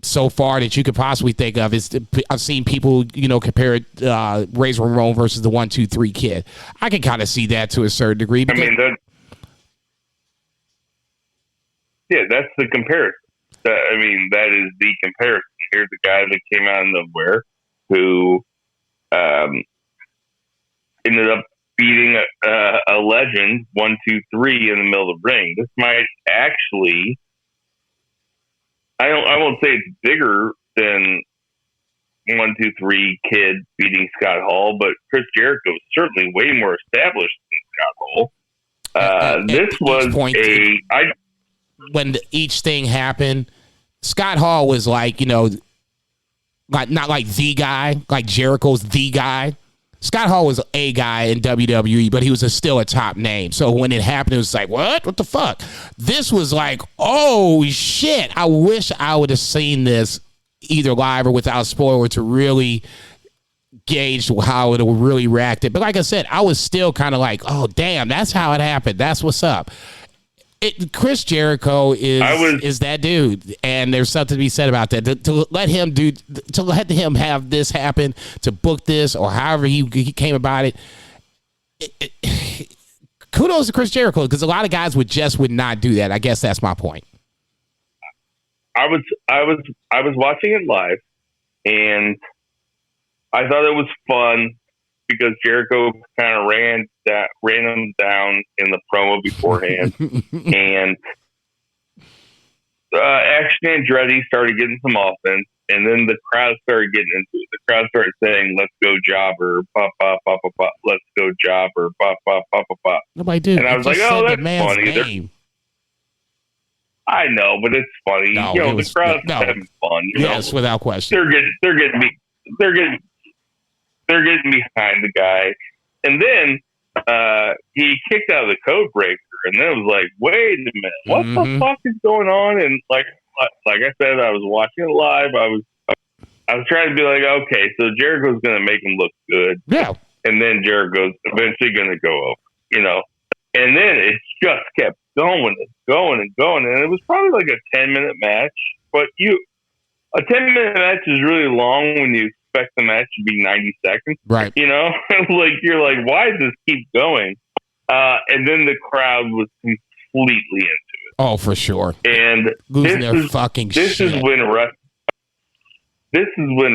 so far that you could possibly think of. I've seen people, compare it, Razor Ramon versus the 1-2-3 Kid. I can kind of see that to a certain degree. That's the comparison. That is the comparison. Here's a guy that came out of nowhere who ended up beating a legend 1-2-3 in the middle of the ring. This might actually, I won't say it's bigger than 1-2-3 Kid beating Scott Hall, but Chris Jericho is certainly way more established than Scott Hall. This was when each thing happened, Scott Hall was like, not like the guy, like Jericho's the guy. Scott Hall was a guy in WWE, but he was still a top name. So when it happened, it was like, what the fuck? This was like, oh shit. I wish I would have seen this either live or without spoiler to really gauge how it would really reacted. But like I said, I was still kind of like, oh damn, that's how it happened. That's what's up. Chris Jericho is that dude, and there's something to be said about that. To let him have this happen, to book this, or however he came about it. Kudos to Chris Jericho, because a lot of guys would not do that. I guess that's my point. I was watching it live, and I thought it was fun because Jericho kind of ran him down in the promo beforehand. And Action Andretti started getting some offense, and then the crowd started getting into it. The crowd started saying, "Let's go, Jobber! Pop, pop, pop, pop, pop! Let's go, Jobber! Pop, pop, pop, pop, pop!" Nobody did. And I was like, "Oh, that's funny." I know, but it's funny. No, the crowd's having fun. Yes, without question. They're getting behind the guy, and then he kicked out of the code breaker, and then it was like, wait a minute, what the fuck is going on? And like I said, I was watching it live. I was trying to be like, okay, so Jericho's going to make him look good, yeah, and then Jericho's eventually going to go over, and then it just kept going and going and going, and it was probably like a 10-minute match. But a 10-minute match is really long when you expect the match to be 90 seconds, right? Like you're like, why does this keep going? And then the crowd was completely into it. Oh, for sure. And losing their fucking shit. This is when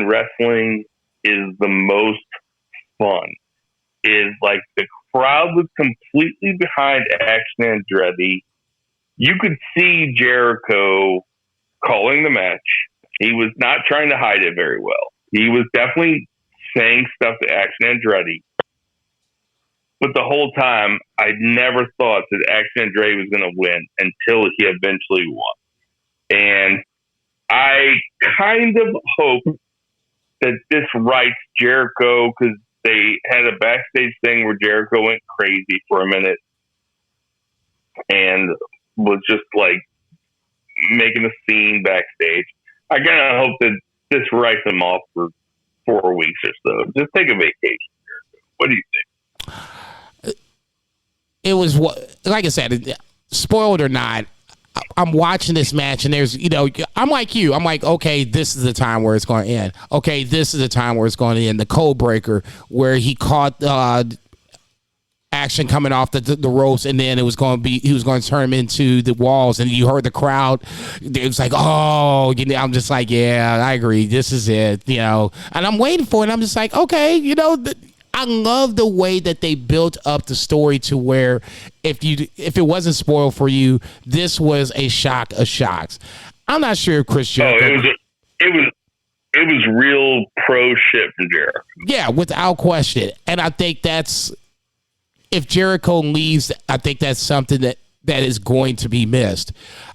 wrestling is the most fun. Is like the crowd was completely behind Action Andretti. You could see Jericho calling the match. He was not trying to hide it very well. He was definitely saying stuff to Action Andretti. But the whole time, I never thought that Action Andretti was going to win until he eventually won. And I kind of hope that this rights Jericho, because they had a backstage thing where Jericho went crazy for a minute and was just like making a scene backstage. I kind of hope that this writes him off for 4 weeks or so. Just take a vacation, Jericho. What do you think? It was like I said, spoiled or not, I'm watching this match and there's, I'm like you. I'm like, okay, this is the time where it's going to end. Okay, this is the time where it's going to end. The code breaker where he caught Action coming off the ropes, and then he was going to turn him into the walls, and you heard the crowd. It was like, oh, I'm just like, yeah, I agree. This is it, and I'm waiting for it. And I'm just like, okay, I love the way that they built up the story to where if it wasn't spoiled for you, this was a shock of shocks. I'm not sure if Chris Jericho. It was real pro shit from Jericho. Yeah, without question. And I think if Jericho leaves, I think that's something that is going to be missed.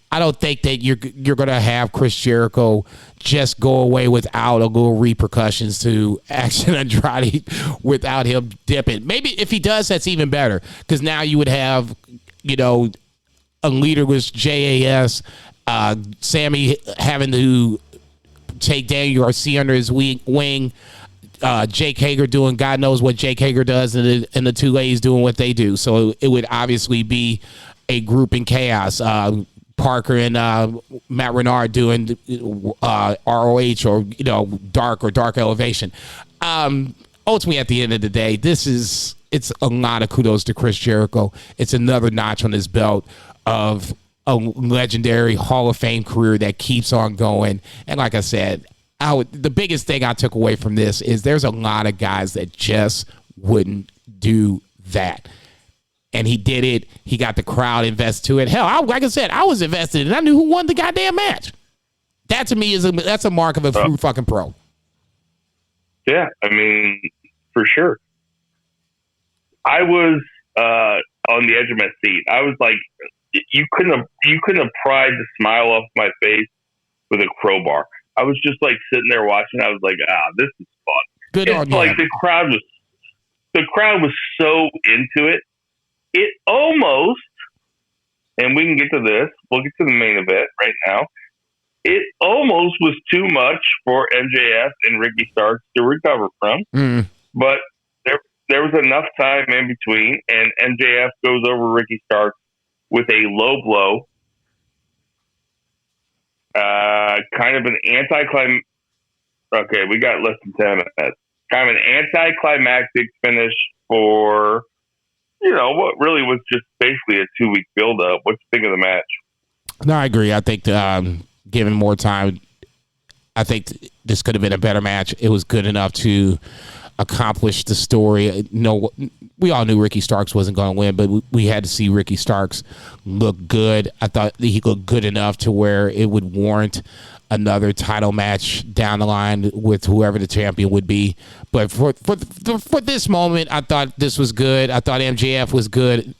I don't think that you're going to have Chris Jericho just go away without a little repercussions to Action Andrade without him dipping. Maybe if he does, that's even better, because now you would have, a leaderless JAS, Sammy having to take Daniel Garcia under his wing. Jake Hager doing God knows what Jake Hager does, and the two ladies doing what they do. So it would obviously be a group in chaos. Parker and Matt Renard doing ROH or dark elevation. Ultimately, at the end of the day, it's a lot of kudos to Chris Jericho. It's another notch on his belt of a legendary Hall of Fame career that keeps on going. And like I said, the biggest thing I took away from this is there's a lot of guys that just wouldn't do that. And he did it. He got the crowd invested to it. Hell, like I said, I was invested, and I knew who won the goddamn match. That to me that's a mark of a true fucking pro. Yeah, I mean, for sure. I was on the edge of my seat. I was like, you couldn't have pried the smile off my face with a crowbar. I was just like sitting there watching. I was like, this is fun. Good on you. Like the crowd was so into it. It almost, and we can get to this. We'll get to the main event right now. It almost was too much for MJF and Ricky Starks to recover from, but there was enough time in between, and MJF goes over Ricky Starks with a low blow. Kind of an anticlimactic. Okay, we got less than 10 minutes. Kind of an anticlimactic finish for, what really was just basically a 2-week build-up. What you think of the match? No, I agree. I think given more time, I think this could have been a better match. It was good enough to accomplish the story. we all knew Ricky Starks wasn't going to win, but we had to see Ricky Starks look good. I thought that he looked good enough to where it would warrant another title match down the line with whoever the champion would be. But for this moment, I thought this was good. I thought MJF was good.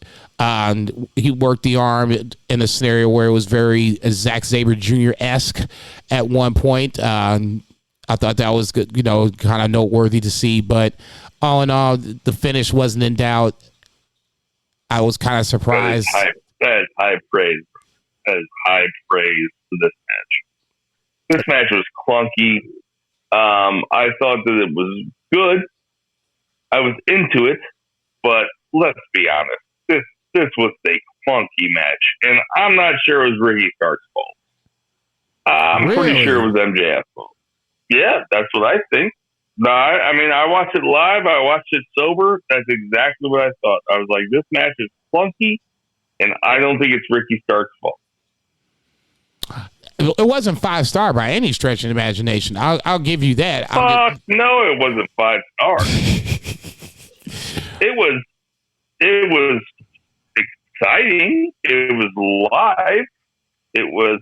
He worked the arm in a scenario where it was very Zack Sabre Jr.-esque at one point. I thought that was good, kind of noteworthy to see. But all in all, the finish wasn't in doubt. I was kind of surprised. That is high praise. That is high praise for this match. This match was clunky. I thought that it was good. I was into it, but let's be honest. This was a clunky match, and I'm not sure it was Ricky Stark's fault. I'm pretty sure it was MJF's fault. Yeah, that's what I think. No, I watched it live. I watched it sober. That's exactly what I thought. I was like, this match is clunky, and I don't think it's Ricky Stark's fault. It wasn't 5-star by any stretch of the imagination. I'll give you that. No, it wasn't 5 stars. It was exciting. It was live. It was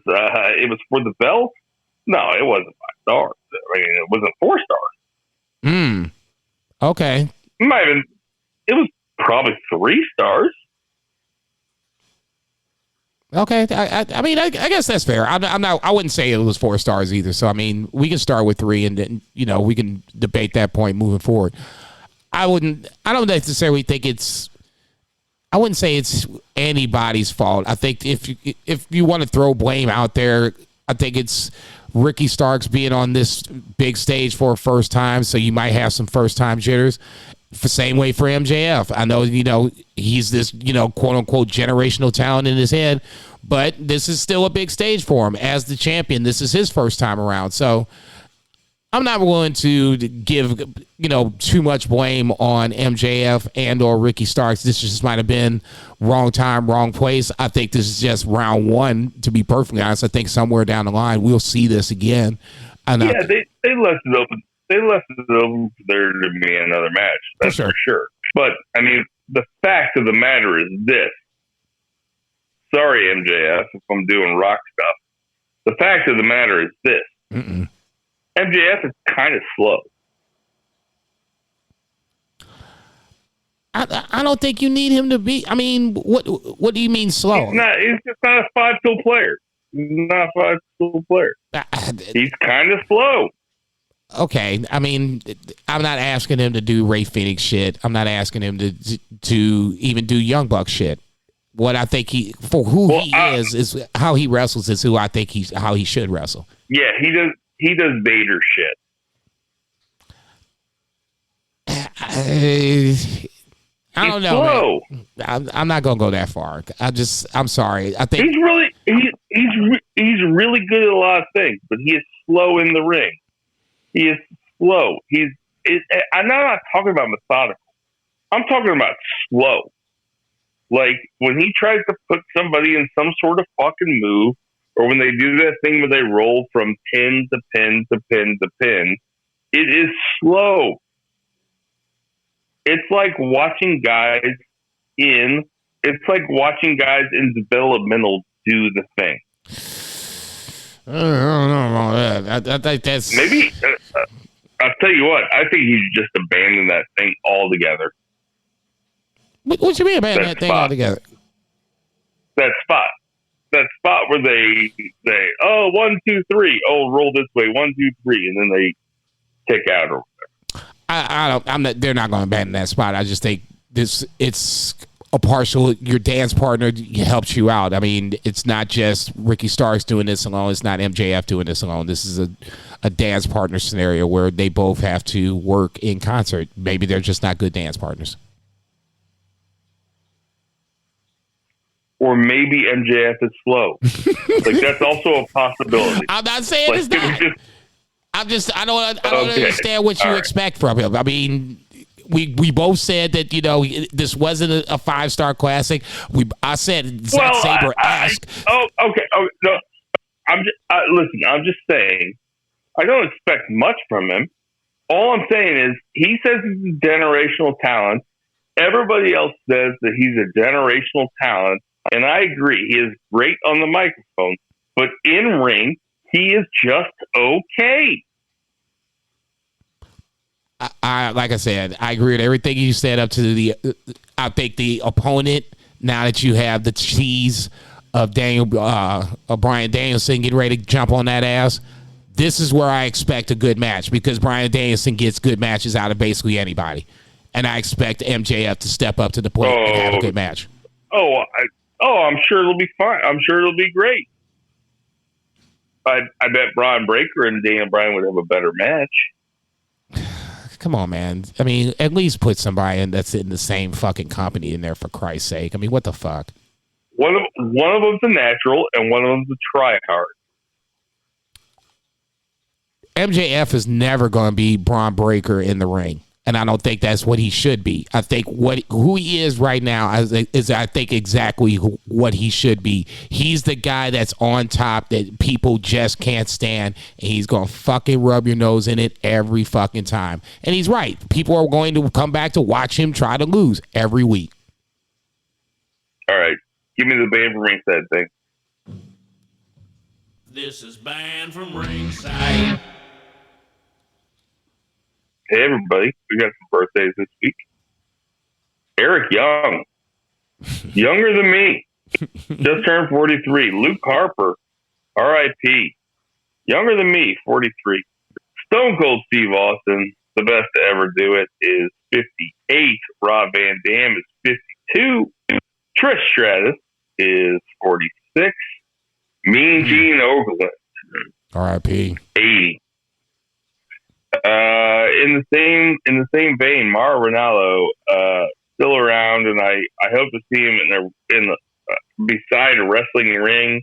for the belt. No, it wasn't 5 stars. I mean, it wasn't 4 stars. Okay. It was probably 3 stars. Okay, I guess that's fair. I wouldn't say it was 4 stars either. So I mean, we can start with 3, and then we can debate that point moving forward. I don't necessarily think I wouldn't say it's anybody's fault. I think if you want to throw blame out there, I think it's Ricky Starks being on this big stage for a first time. So you might have some first time jitters. The same way for MJF. I know, he's this, quote unquote generational talent in his head, but this is still a big stage for him as the champion. This is his first time around. So I'm not willing to give, too much blame on MJF and or Ricky Starks. This just might have been wrong time, wrong place. I think this is just round 1, to be perfectly honest. I think somewhere down the line, we'll see this again. They left it open. They left it open for there to be another match. That's for sure. But, the fact of the matter is this. Sorry, MJF, if I'm doing rock stuff. The fact of the matter is this. MJF is kind of slow. I don't think you need him to be. What do you mean slow? He's just not a 5-tool player. He's not a 5-tool player. He's kind of slow. Okay, I'm not asking him to do Ray Phoenix shit. I'm not asking him to even do Young Buck shit. What I think he is how he wrestles is who I think how he should wrestle. Yeah, he does Vader shit. I don't know. I'm not gonna go that far. I'm sorry. I think he's really good at a lot of things, but he is slow in the ring. He is slow. I'm not talking about methodical. I'm talking about slow. Like when he tries to put somebody in some sort of fucking move, or when they do that thing where they roll from pin to pin to pin to pin, it is slow. It's like watching guys in developmental do the thing. I don't know about that. I think that's maybe. I'll tell you what. I think he should just abandon that thing altogether. What you mean abandon that thing altogether? That spot where they say, "Oh, 1, 2, 3. Oh, roll this way. 1, 2, 3," and then they kick out or whatever. They're not going to abandon that spot. I just think it's a partial. Your dance partner helps you out. It's not just Ricky Starks doing this alone. It's not MJF doing this alone. This is a dance partner scenario where they both have to work in concert. Maybe they're just not good dance partners. Or maybe MJF is slow. That's also a possibility. I'm not saying it's not. I don't understand what you expect from him. We both said that this wasn't a 5-star classic. I said Zack Sabre-esque. Okay. Oh no, listen. I'm just saying. I don't expect much from him. All I'm saying is he says he's a generational talent. Everybody else says that he's a generational talent, and I agree. He is great on the microphone, but in ring, he is just okay. Like I said, I agree with everything you said up to the. I think the opponent, now that you have the cheese of Bryan Danielson getting ready to jump on that ass, this is where I expect a good match, because Bryan Danielson gets good matches out of basically anybody. And I expect MJF to step up to the plate and have a good match. I'm sure it'll be fine. I'm sure it'll be great. I bet Braun Breaker and Daniel Bryan would have a better match. Come on, man. I mean, at least put somebody in that's in the same fucking company in there, for Christ's sake. I mean, what the fuck? One of them's a natural, and one of them's a tryhard. MJF is never going to be Braun Breaker in the ring. And I don't think that's what he should be. I think who he is right now is I think exactly what he should be. He's the guy that's on top that people just can't stand, and he's going to fucking rub your nose in it every fucking time. And he's right. People are going to come back to watch him try to lose every week. All right. Give me the band from Ringside thing. This is Band from Ringside. Hey, everybody. We got some birthdays this week. Eric Young. Younger than me. Just turned 43. Luke Harper. R.I.P. Younger than me, 43. Stone Cold Steve Austin, the best to ever do it, is 58. Rob Van Dam is 52. Trish Stratus is 46. Mean Gene Okerlund. R.I.P. 80. In the same vein, Mauro Ranallo still around, and I hope to see him beside a wrestling ring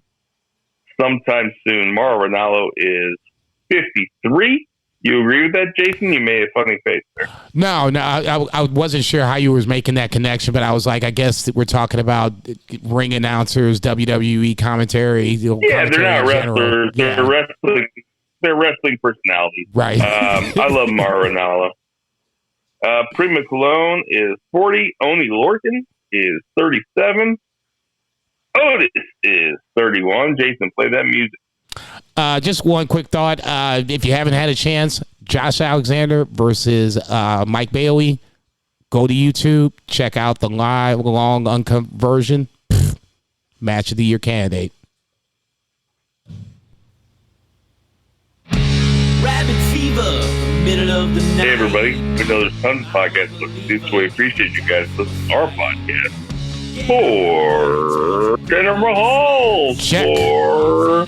sometime soon. Mauro Ranallo is 53. You agree with that, Jason? You made a funny face there. No, I wasn't sure how you were making that connection, but I was like, I guess we're talking about ring announcers, WWE commentary. Yeah, they're not wrestlers. Yeah. They're wrestling. They're wrestling personalities. Right. I love Mauro Ranallo. Prima Cologne is 40. Oni Lorcan is 37. Otis is 31. Jason, play that music. Just one quick thought. If you haven't had a chance, Josh Alexander versus Mike Bailey, go to YouTube, check out the live, long, uncut version. Match of the year candidate. Rabbit Fever, middle of the night. Hey, everybody. We know there's tons of podcasts to listen to, so we appreciate you guys listening to our podcast. For Jinder Mahal. Check. For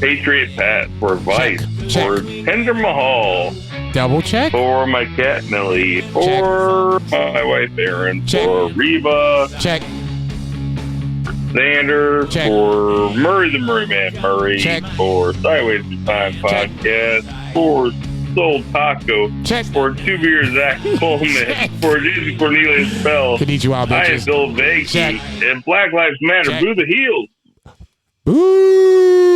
Patriot Pat. For Vice. Check. For Jinder Mahal. Double check. For my cat Millie. For my wife Erin. Check. For Reba. Check. Xander. Check. For Murray the Murray Man Murray. Check. For Sideways to Time Check. Podcast. For Soul Taco. Check. For Two Beer Zach Coleman. Check. For Jason Cornelius Bell. Konnichiwa, I am bitches. Bill Vagey. Check. And Black Lives Matter. Check. Boo the heels. Boo!